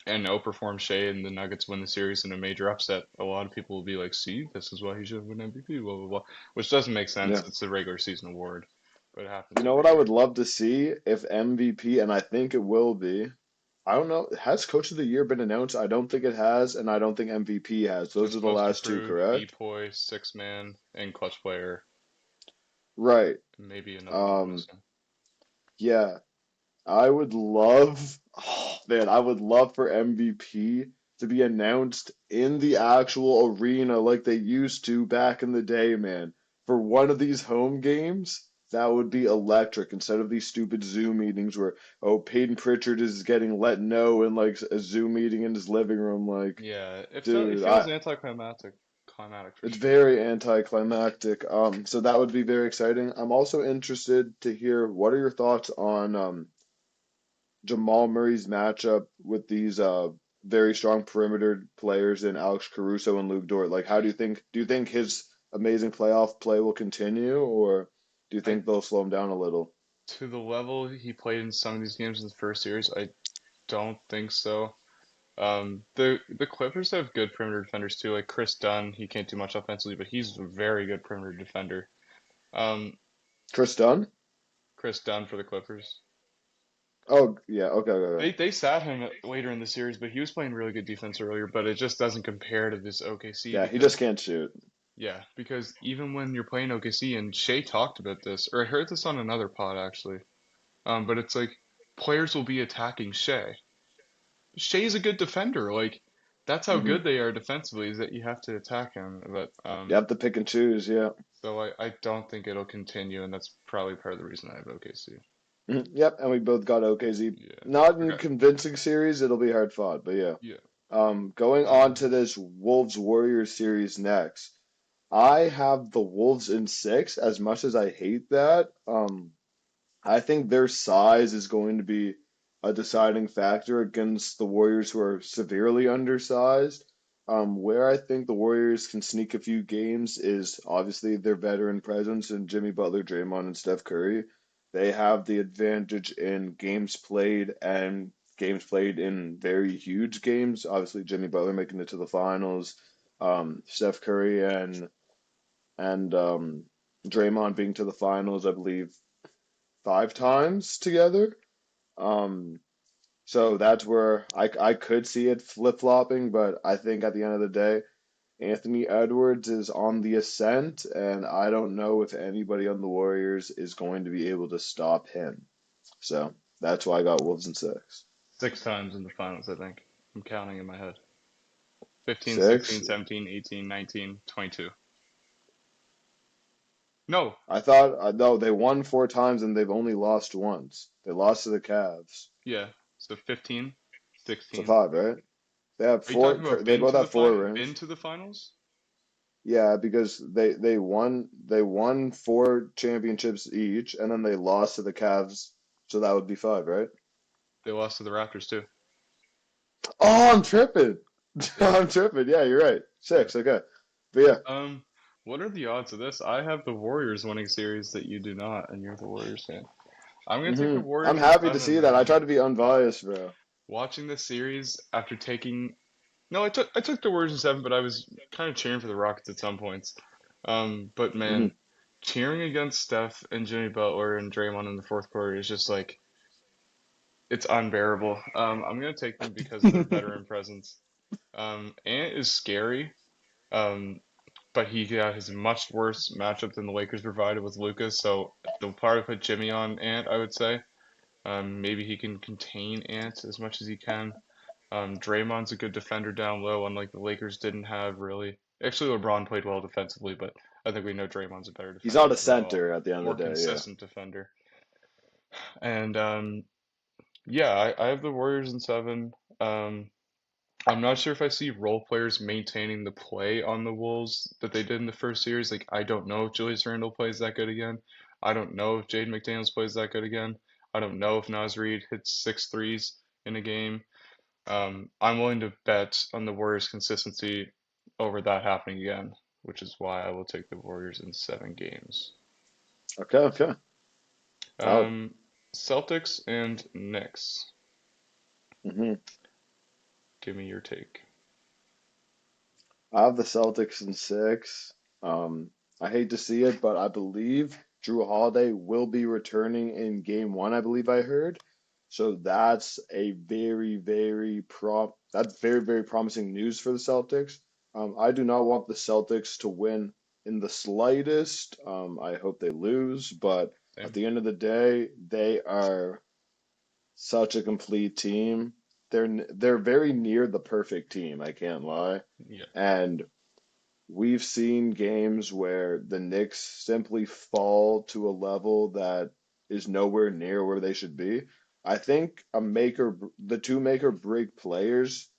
and outperform Shea and the Nuggets win the series in a major upset, a lot of people will be like, see, this is why he should win MVP, blah, blah, blah. Which doesn't make sense. Yeah. It's a regular season award, but it You happens know every what I year. would love to see if MVP, and I think it will be. I don't know. Has Coach of the Year been announced? I don't think it has, and I don't think MVP has. Those It's are the most last two, improved, correct? DPOY, six man, and clutch player. Right. Maybe another one I'm Um, missing. yeah. I would love, oh, man, I would love for MVP to be announced in the actual arena like they used to back in the day, man. For one of these home games, that would be electric instead of these stupid Zoom meetings where, oh, Peyton Pritchard is getting let know in like a Zoom meeting in his living room. Like, Yeah, it dude, feels anticlimactic, climatic for it's sure. very anticlimactic. So that would be very exciting. I'm also interested to hear what are your thoughts on Jamal Murray's matchup with these very strong perimeter players in Alex Caruso and Luke Dort. Like, how do you think his amazing playoff play will continue, or do you I think they'll slow him down a little? To the level he played in some of these games in the first series, I don't think so. The Clippers have good perimeter defenders too, like Chris Dunn. He can't do much offensively, but he's a very good perimeter defender. Um, Chris Dunn? Chris Dunn for the Clippers. Oh yeah, okay, okay, okay. They sat him later in the series, but he was playing really good defense earlier. But it just doesn't compare to this OKC Yeah, he just because can't shoot. yeah, because even when you're playing OKC, and Shea talked about this, or I heard this on another pod actually. But it's like players will be attacking Shea. Shea's a good defender. Like that's how Hmm. good they are defensively is that you have to attack him. But You have to pick and choose. Yeah. so I don't think it'll continue, and that's probably part of the reason I have OKC. Mhm. Yep, and we both got OKZ. Yeah. Not in Okay. convincing series. It'll be hard fought, but yeah. Yeah. Going on Um. to this Wolves Warriors series next. I have the Wolves in six, as much as I hate that. I think their size is going to be a deciding factor against the Warriors, who are severely undersized. Where I think the Warriors can sneak a few games is obviously their veteran presence in Jimmy Butler, Draymond, and Steph Curry. They have the advantage in games played and games played in very huge games. Obviously, Jimmy Butler making it to the finals, Steph Curry and Draymond being to the finals, I believe, five times together. Um, so that's where I could see it flip-flopping, but I think at the end of the day, Anthony Edwards is on the ascent, and I don't know if anybody on the Warriors is going to be able to stop him. So that's why I got Wolves in six. Six times in the finals, I think. I'm counting in my head. 15, 16, Six? 17, 18, 19, 22. No. I thought, no, they won four times and they've only lost once. They lost to the Cavs. Yeah. So 15, So 16. five, right? They have Are you talking four, about they both have four been rings. to the finals? Yeah, because they won four championships each, and then they lost to the Cavs, so that would be five, right? They lost to the Raptors too. Oh, I'm tripping. Yeah. I'm tripping. Yeah, you're right. Yeah. Six, okay. But yeah. Um, what are the odds of this? I have the Warriors winning series that you do not, and you're the Warriors fan. I'm gonna take the I'm Warriors in happy to seven, see that. I man. try to be unbiased, bro. Watching this series after taking no, I took the Warriors in seven, but I was kind of cheering for the Rockets at some points. But Hmm. man, cheering against Steph and Jimmy Butler and Draymond in the fourth quarter is just like it's unbearable. I'm gonna take them because of their veteran presence. Ant is scary. Um, but he got his much worse matchup than the Lakers provided with Lucas. So they'll probably put Jimmy on Ant, I would say. Maybe he can contain Ant as much as he can. Draymond's a good defender down low, unlike the Lakers didn't have really. Actually, LeBron played well defensively, but I think we know Draymond's a better He's defender not a overall, center at the end more of the day. Yeah. consistent defender. And yeah, I have the Warriors in seven. Um, I'm not sure if I see role players maintaining the play on the Wolves that they did in the first series. Like, I don't know if Julius Randle plays that good again. I don't know if Jaden McDaniels plays that good again. I don't know if Naz Reid hits six threes in a game. I'm willing to bet on the Warriors' consistency over that happening again, which is why I will take the Warriors in seven games. Okay. Okay. Valid. Um, Celtics and Knicks. hmm Give me your take. I have the Celtics in six. I hate to see it, but I believe Drew Holiday will be returning in game one, I believe I heard. So that's a that's very, very promising news for the Celtics. I do not want the Celtics to win in the slightest. I hope they lose, but at Same. the end of the day, they are such a complete team. They're very near the perfect team, I can't lie. Yeah. And we've seen games where the Knicks simply fall to a level that is nowhere near where they should be. I think the two make or break players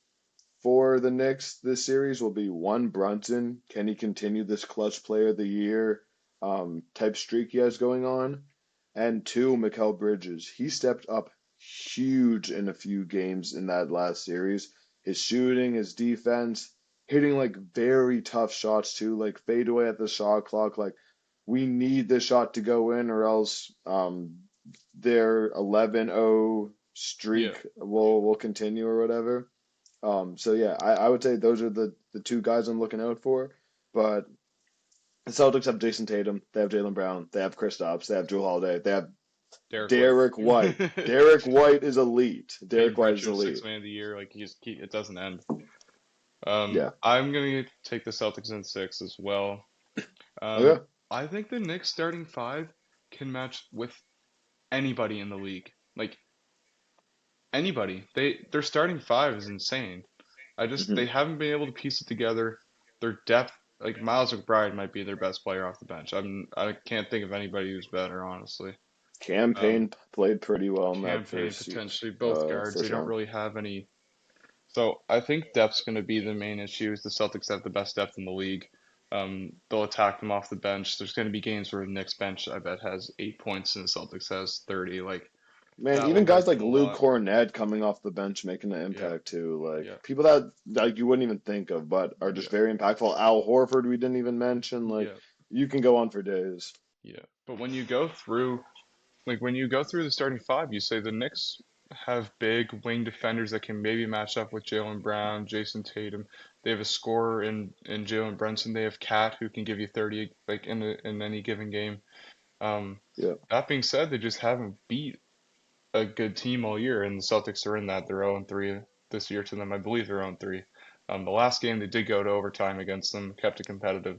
for the Knicks this series will be one Brunson. Can he continue this clutch player of the year type streak he has going on? And two, Mikal Bridges. He stepped up huge in a few games in that last series. His shooting, his defense, hitting like very tough shots too, like fade away at the shot clock. Like we need this shot to go in, or else their 11-0 Yeah. streak will continue or whatever. So yeah, I would say those are the two guys I'm looking out for. But the Celtics have Jason Tatum, they have Jaylen Brown, they have Kristaps, they have Jrue Holiday, they have Derek White. Derek White. Derek White is elite. Peyton Derek White is Pritchard, six elite. man of the year. Like it doesn't end. Yeah. I'm gonna take the Celtics in six as well. Um, Okay. I think the Knicks starting five can match with anybody in the league. Like anybody. Their starting five is insane. hmm They haven't been able to piece it together. Their depth, like Miles McBride might be their best player off the bench. I can't think of anybody who's better, honestly. Um, Campaign played pretty well in that Campaign potentially both uh guards. They first don't round. really have any. So I think depth's going to be the main issue. Is the Celtics have the best depth in the league. They'll attack them off the bench. There's going to be games where the Knicks bench, I bet, has 8 points and the Celtics has 30. Like Man, that will even guys hurt like them a Luke lot. Cornett coming off the bench making an Yeah, impact too. Like yeah, people that like you wouldn't even think of, but are just yeah, very impactful. Al Horford, we didn't even mention. Like yeah, you can go on for days. yeah. But when you go through the starting five, you say the Knicks have big wing defenders that can maybe match up with Jaylen Brown, Jason Tatum. They have a scorer in Jalen Brunson. They have Cat who can give you 30 like in any given game. Um, Yeah. that being said, they just haven't beat a good team all year, and the Celtics are in that. They're 0-3 this year to them. I believe they're 0-3. The last game they did go to overtime against them, kept it competitive.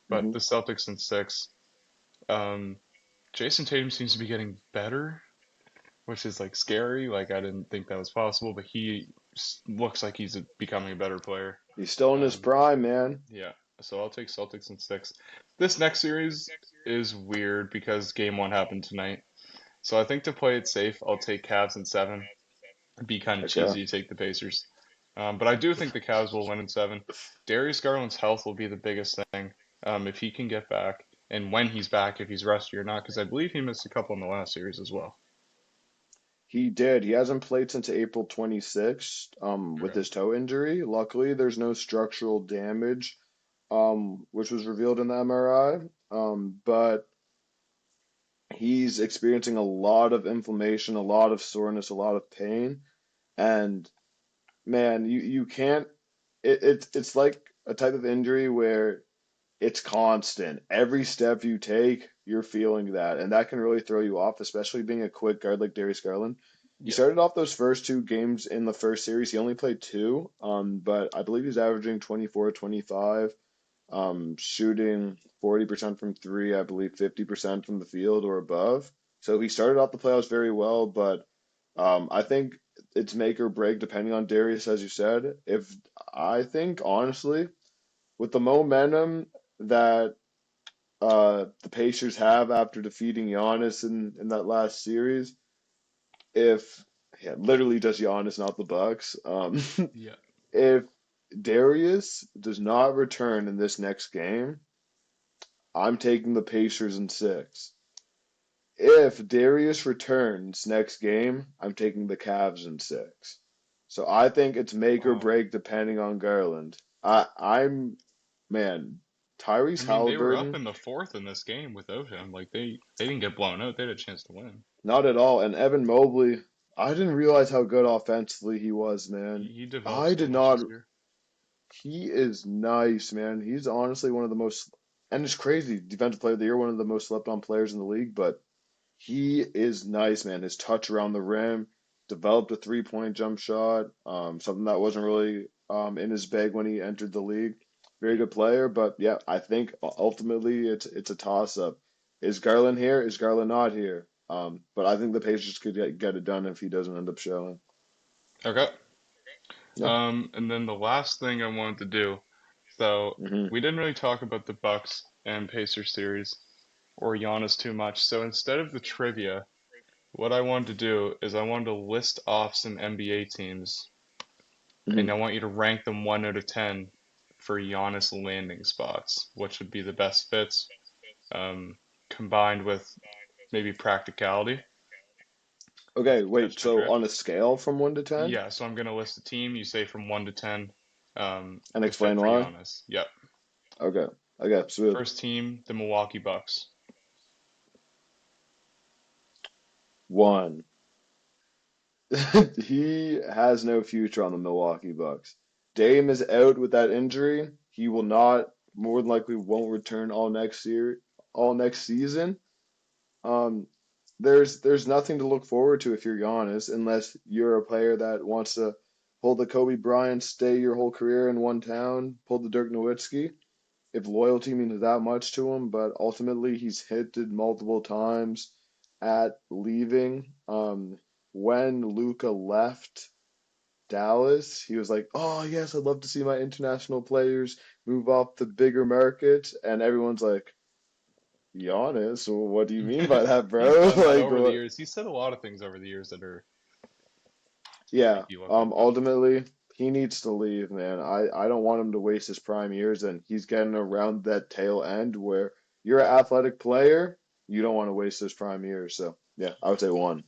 But hmm the Celtics in six. Um, Jason Tatum seems to be getting better, which is like scary. Like I didn't think that was possible, but he looks like he's becoming a better player. He's still in his Um, prime, man. yeah, so I'll take Celtics in six. This next series is weird because game one happened tonight. So I think to play it safe, I'll take Cavs in seven. It'd be kind of Okay. cheesy to take the Pacers. But I do think the Cavs will win in seven. Darius Garland's health will be the biggest thing. If he can get back, and when he's back, if he's rusty or not, because I believe he missed a couple in the last series as well. He did. He hasn't played since April 26th, with Okay. his toe injury. Luckily, there's no structural damage, which was revealed in the MRI. But he's experiencing a lot of inflammation, a lot of soreness, a lot of pain. And man, you can't. It's like a type of injury where it's constant. Every step you take, you're feeling that, and that can really throw you off, especially being a quick guard like Darius Garland. He Yeah. started off those first two games in the first series. He only played two, but I believe he's averaging 24, 25. shooting 40% from three, I believe 50% from the field or above. So he started off the playoffs very well, but I think it's make or break depending on Darius, as you said. If I think honestly, with the momentum that the Pacers have after defeating Giannis in that last series, if yeah, literally just Giannis, not the Bucks. Yeah. If Darius does not return in this next game, I'm taking the Pacers in six. If Darius returns next game, I'm taking the Cavs in six. So I think it's make or Wow. break depending on Garland. I'm man, I Tyrese mean, they were up Halliburton, in the fourth in this game without him. Like they didn't get blown out. They had a chance to win. not at all. And Evan Mobley, I didn't realize how good offensively he was, man. He developed I so did much not. this year. He is nice, man. He's honestly one of the most, and it's crazy, defensive player of the year, one of the most slept on players in the league, but he is nice, man. His touch around the rim, developed a three-point jump shot, something that wasn't really in his bag when he entered the league. Very Yeah. good player, but yeah, I think ultimately it's a toss-up. Is Garland here? Is Garland not here? But I think the Pacers could get it done if he doesn't end up showing. Okay. Yeah. And then the last thing I wanted to do. So hmm we didn't really talk about the Bucks and Pacers series or Giannis too much. So instead of the trivia, what I wanted to do is I wanted to list off some NBA teams, and hmm I want you to rank them 1 out of 10 for Giannis landing spots, which would be the best fits, um, combined with maybe practicality. Okay, wait. Catch my So drift? on a scale from 1 to 10, Yeah, so I'm gonna list a team. You say from 1 to 10, and the fit explain for why. Giannis. Yep. Okay. Okay. Sweet. First team, the Milwaukee Bucks. One. He has no future on the Milwaukee Bucks. Dame is out with that injury. He will not, more than likely, won't return all next season. Um, there's nothing to look forward to if you're Giannis, unless you're a player that wants to pull the Kobe Bryant, stay your whole career in one town, pull the Dirk Nowitzki. If loyalty means that much to him, but ultimately he's hinted multiple times at leaving. When Luca left Dallas, he was like, "Oh yes, I'd love to see my international players move off the bigger market," and everyone's like, "Giannis, what do you mean by that, He's bro?" done that Like, over the what? years. He's said a lot of things over the years that are Yeah. make you look at them. Ultimately, he needs to leave, man. I don't want him to waste his prime years, and he's getting around that tail end where you're an athletic player, you don't want to waste his prime years. So, yeah, I would say one.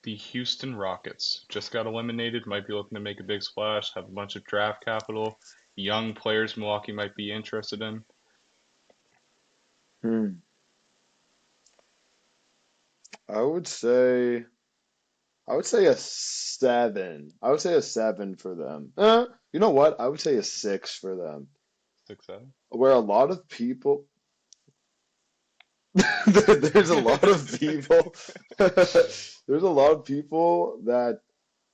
The Houston Rockets just got eliminated. Might be looking to make a big splash. Have a bunch of draft capital. Young players Milwaukee might be interested in. Hmm. I would say I would say a seven. I would say a seven for them. You know what? I would say a six for them. 6, 7. Where a lot of people, there's a lot of people, there's a lot of people that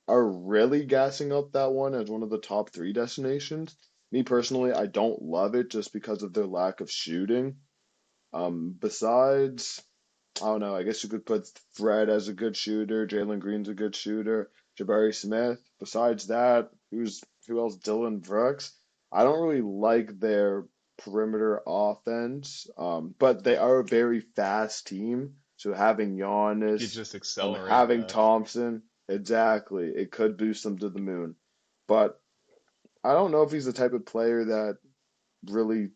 are really gassing up that one as one of the top three destinations. Me personally, I don't love it just because of their lack of shooting. Besides, I don't know. I guess you could put Fred as a good shooter. Jalen Green's a good shooter. Jabari Smith. Besides that, who else? Dylan Brooks. I don't really like their perimeter offense, but they are a very fast team. So having You could Giannis, just accelerate having that. Thompson, exactly, it could boost them to the moon. But I don't know if he's the type of player that really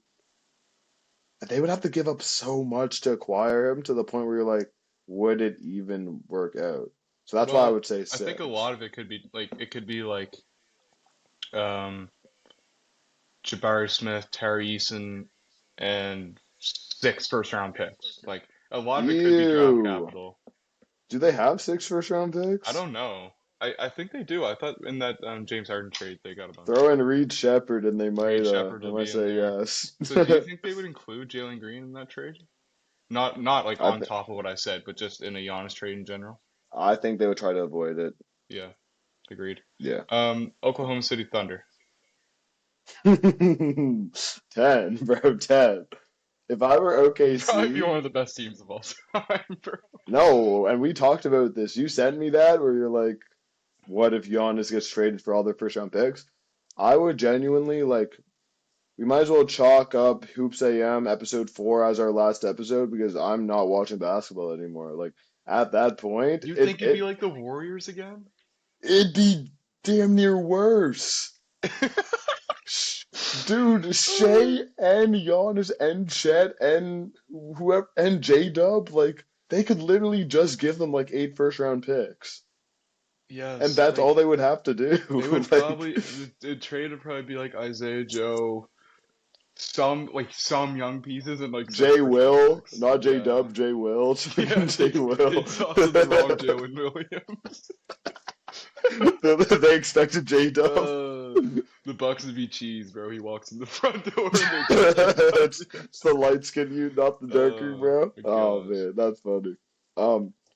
they would have to give up so much to acquire him to the point where you're like, would it even work out? So that's why I Well, would say I think a lot six. of it could be like um, Jabari Smith, Terry Eason, and 6 first round picks. Like a lot of it could be draft Ew. capital. Do they have six first round I picks? don't know. I think they do. I thought in that James Harden trade they got a bunch. Throw in Reed Shepard and Reed Shepard they will might be in say there. yes. So do you think they would include Jalen Green in that trade? Not like I on th top of what I said, but just in a Giannis trade in general. I think they would try to avoid it. Yeah, agreed. Yeah. Oklahoma City Thunder. 10, bro, 10. If I were He'd probably be OKC, one of the best teams of all time, bro. no, and we talked about this. You sent me that where you're like, what if Giannis gets traded for all their first round picks? I would genuinely like, we might as well chalk up Hoops AM episode 4 as our last episode because I'm not watching basketball anymore. Like at that point, You it think it'd be it like the Warriors again? it'd be damn near worse. Dude, Shea and Giannis and Chet and whoever and J Dub, like they could literally just give them like 8 first round picks. And Yes, that's all like they would have to they do. would Like probably the trade would probably be like Isaiah Joe, some young pieces and like six J first round Will, picks. not J Yeah. Dub, J Will, Yeah, J Will. it's also the wrong Jalen Williams. They expected J Dub. Uh, the Bucks would be cheese, bro. He walks in the front door and they just can't touch him. It's the light skin you, not the darker, Oh bro. my Oh gosh. man, that's funny.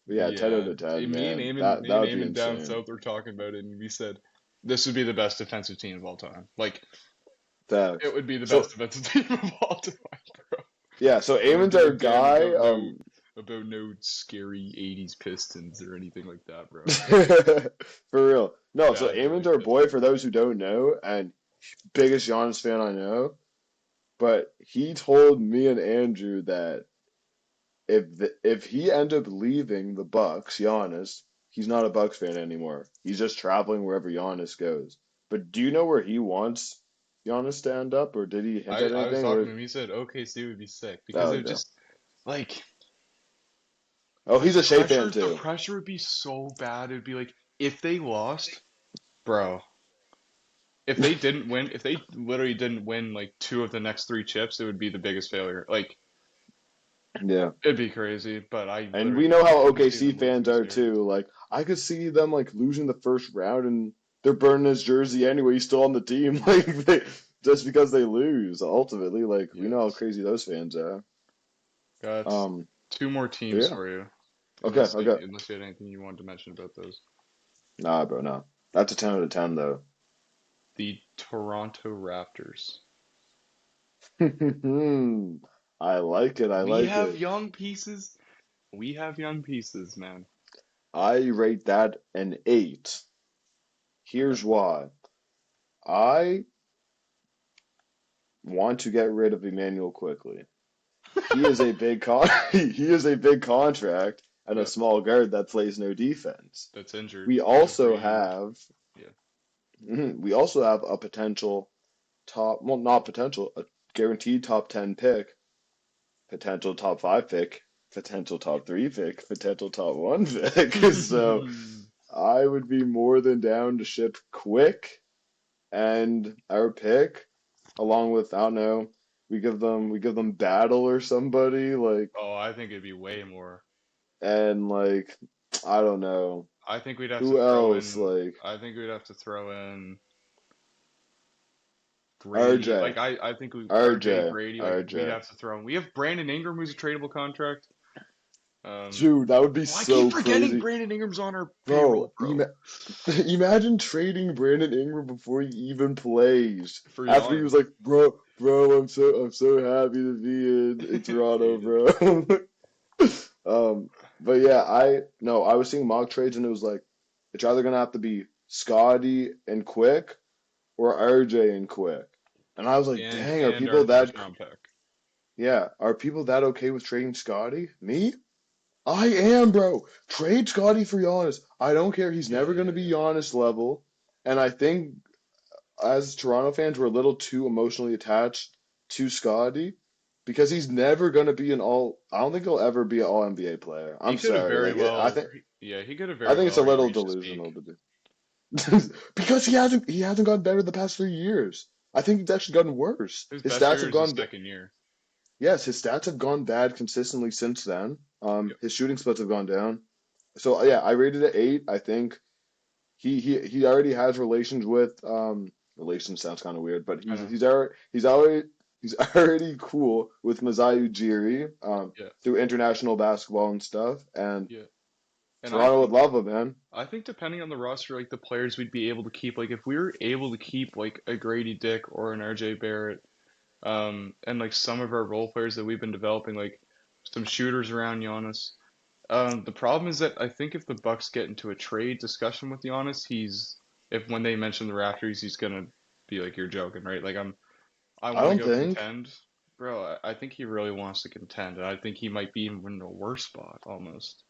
But yeah, 10 out Yeah, of 10, man. Me That and would be Eamon down insane. south were talking about it, and we said this would be the best defensive team of all time. Like it Facts. would be the best So defensive team of all time, bro. yeah, so I don't Eamon's give a our damn guy. about no scary '80s Pistons or anything like that, bro. For real. No, so Bad Eamon's boy our boy for Pistons. those who don't know, and biggest Giannis fan I know. But he told me and Andrew that if he end up leaving the Bucks, Giannis, he's not a Bucks fan anymore. He's just traveling wherever Giannis goes. But do you know where he wants Giannis to end up, or did he hint at I was anything? talking Or to him. He said OKC would be sick because oh it would no, just like oh he's a Shea fan the too. pressure would be so bad. It'd be like if they lost, bro. If they didn't win, if they literally didn't win like two of the next three chips, it would be the biggest failure. Like Yeah. it'd be crazy, but I And literally we know how couldn't see OKC them losing fans the are series. too. Like I could see them like losing the first round and they're burning his jersey anyway. He's still on the team. Like just because they lose. Ultimately, like we know how Yes. crazy those fans are. Got Um, two more but teams yeah. for you, Okay, okay. unless you had anything you wanted to mention about those. Nah, bro, no. That's a 10 out of 10 though. The Toronto Raptors. I like it. I We like have it. young pieces. We have young pieces, man. I rate that an 8. Okay. Here's why. I want to get rid of Emmanuel quickly. He is a big he is a big contract and a Yeah, small guard that plays no defense. that's injured We also every. have Yeah. we also have a potential top, well, not potential, a guaranteed top 10 pick, potential top 5 pick, potential top 3 pick, potential top 1 pick. So I would be more than down to ship quick and our pick along with, I don't know, we give them battle or somebody like Oh, I think it'd be way more. and like I don't know I think we'd have to who throw else in. like I think we'd have to throw in Grady. RJ, I think we RJ RJ, Grady. Like we'd RJ. have to throw in. We have Brandon Ingram, who's a tradable contract. Um, Dude, that would be oh, I keep so forgetting crazy. Brandon Ingram's on our Bro, payroll, bro. imagine trading Brandon Ingram before he even plays. For After he was Giannis, like, bro, I'm so happy to be in Toronto, faded. bro. But yeah, I was seeing mock trades and it was like it's either gonna have to be Scotty and Quick or RJ and Quick. And I was like, dang, And our first round pick. are people that okay with trading Scotty? Me? I am, bro. Trade Scotty for Giannis. I don't care. He's Yeah, never going to yeah, be yeah. Giannis level. And I think as Toronto fans, we're a little too emotionally attached to Scotty because he's never going to be an all. I don't think he'll ever be an all NBA player. He I'm could have sorry. very Like I well. think Yeah, he could have I very think it's a well little reached his delusional peak. to do because he hasn't gotten better the past 3 years. I think he's actually gotten worse. His His best stats year have is his gone. second year. Yes, his stats have gone bad consistently since then. Yep. His shooting splits have gone down. So yeah, I rated it 8. I think he already has relations with relations sounds kind of weird, but I he's know. he's already he's already he's already cool with Masai Ujiri Yeah, through international basketball and stuff. And yeah. And I Toronto would think love him, man. I think depending on the roster, like the players we'd be able to keep, like if we were able to keep like a Grady Dick or an RJ Barrett, and like some of our role players that we've been developing, like some shooters around Giannis. The problem is that I think if the Bucks get into a trade discussion with Giannis, if when they mention the Raptors, he's gonna be like, "You're joking, right?" Like I I want to don't go think. contend, bro. I think he really wants to contend, and I think he might be even in a worse spot almost.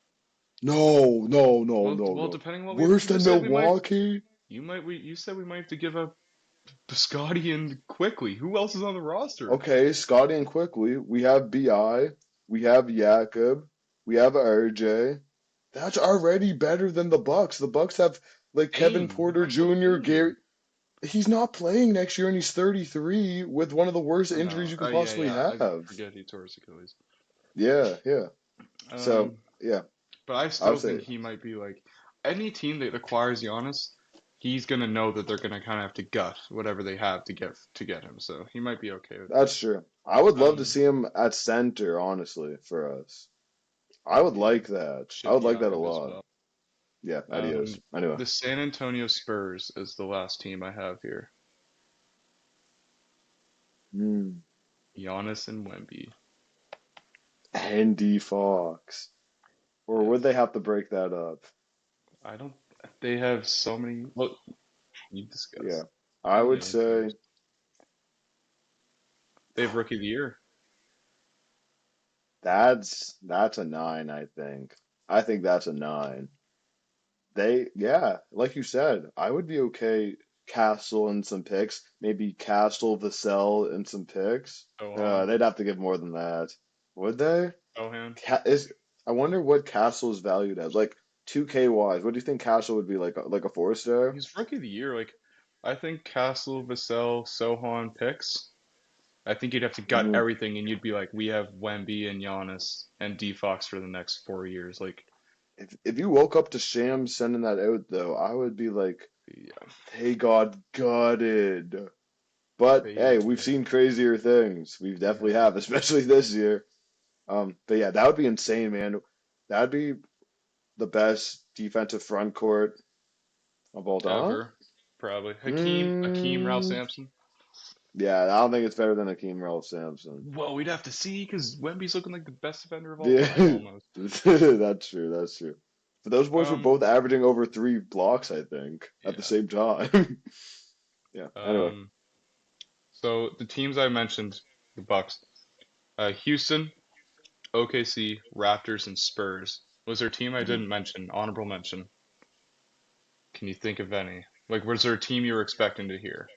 No, no, no, Well, no, well, no. depending on what we have, Worse you than said we might, Milwaukee? you said we might have to give up Scotty and quickly. Who else is on the roster? Okay, Scotty and quickly. We have BI. We have Jakob. We have RJ. That's already better than the Bucks. The Bucks have like Kevin Aim. The Porter Bucks have Jr., Gary. aim. He's not playing next year and he's 33 with one of the worst Oh, injuries no. you Oh can yeah, possibly yeah. I have. forget he tore his Achilles. Yeah, yeah. So, Um, yeah, but I I would still think say he might be like any team that acquires Giannis, he's gonna know that they're gonna kind of have to gut whatever they have to get him. So he might be okay with that. that's true. I would love to Um, see him at center, honestly, for us. I that'd would be like that. I ship would like that a Jakob as lot. well. Yeah, adios. Um, Anyway. the San Antonio Spurs is the last team I have here. Hmm. Giannis and Wemby. Andy Fox. Or would Yes. they have to break that up? I don't. They have so many. Well, you Yeah. discuss. I I don't would even care. say They have rookie of the year. that's a nine, I think. I think that's a nine. Yeah, like you said, I would be okay Castle and some picks. Maybe Castle, Vassell, and some picks. Sohan. They'd have to give more than that. Would they? Sohan. I wonder what Castle is valued as. Like 2K wise, what do you think Castle would be like a 4 star? He's rookie of the year. Like, I think Castle, Vassell, Sohan picks. I think you'd have to gut Hmm. everything, and you'd be like, we have Wemby and Giannis and D Fox for the next 4 years. Like, If you woke up to Shams sending that out though, I would be like, yeah, "Hey God, gutted." But hey, faded. we've seen crazier things. We definitely Yeah, have, especially this year. But yeah, that would be insane, man. That'd be the best defensive front court of all time. ever probably Hakeem, Ralph Mm, Sampson. yeah, I don't think it's better than Akeem Ralph Sampson. Well, we'd have to see because Wemby's looking like the best defender of all Yeah, time almost. that's true. That's true. But those boys were Um, both averaging over 3 blocks, I think, at the yeah. same time. Yeah. Anyway. Um, so the teams I mentioned, the Bucks, Houston, OKC, Raptors, and Spurs. Was there a team I Mhm. didn't mention? Honorable mention. Can you think of any? Like, was there a team you were expecting to hear?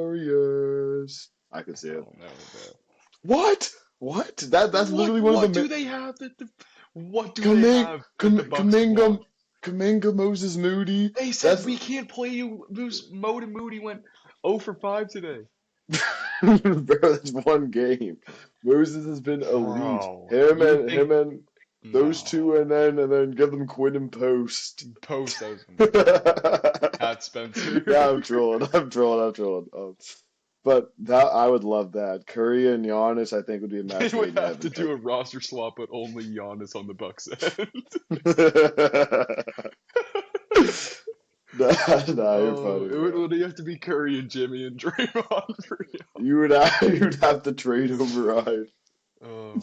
Warriors. I could see it. Oh no, bro. What? What? That's literally one of the What do they have that what do they Kaminga, have that the Bucks Kaminga, want? Kaminga Moses Moody. They said That's we can't play you. Moda Moody went 0 for 5 today. bro. That's one game. Moses has been elite. Bro, Him you and think him and those no. two, and then give them Quinn and Post. Post, I was gonna say, bro. Yeah, Pat Spencer. I'm trolling. I'm trolling. I'm trolling. But that I would love that. Curry and Giannis, I think, would be a They match would made in have to heaven. do a roster swap, but only Giannis on the Bucks end. Nah, you're Oh, funny, it would bro. only have to be Curry and Jimmy and Draymond for you. You'd have to trade override. Oh,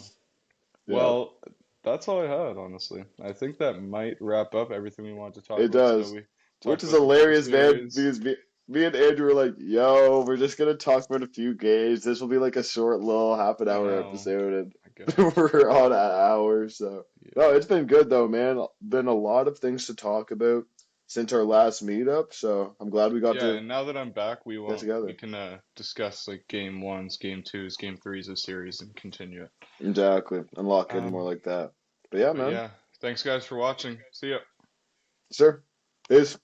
Yeah, well, that's all I had, honestly. I think that might wrap up everything we wanted to talk it about. So does. we Which talked is about the full hilarious, man, series. because me and Andrew were like, yo, we're just gonna talk about a few games. This will be like a short little half an I hour know. episode, I and guess. we're on an hour, so no, Yeah. it's been good though, man. Been a lot of things to talk about since our last meetup, so I'm glad we got Yeah, to and now that I'm back, get we together. can discuss like game ones, game twos, game threes of series and continue it. Exactly. Unlock it more Um, like that. But yeah, but man. yeah, thanks guys for watching. See ya. Sure. Peace.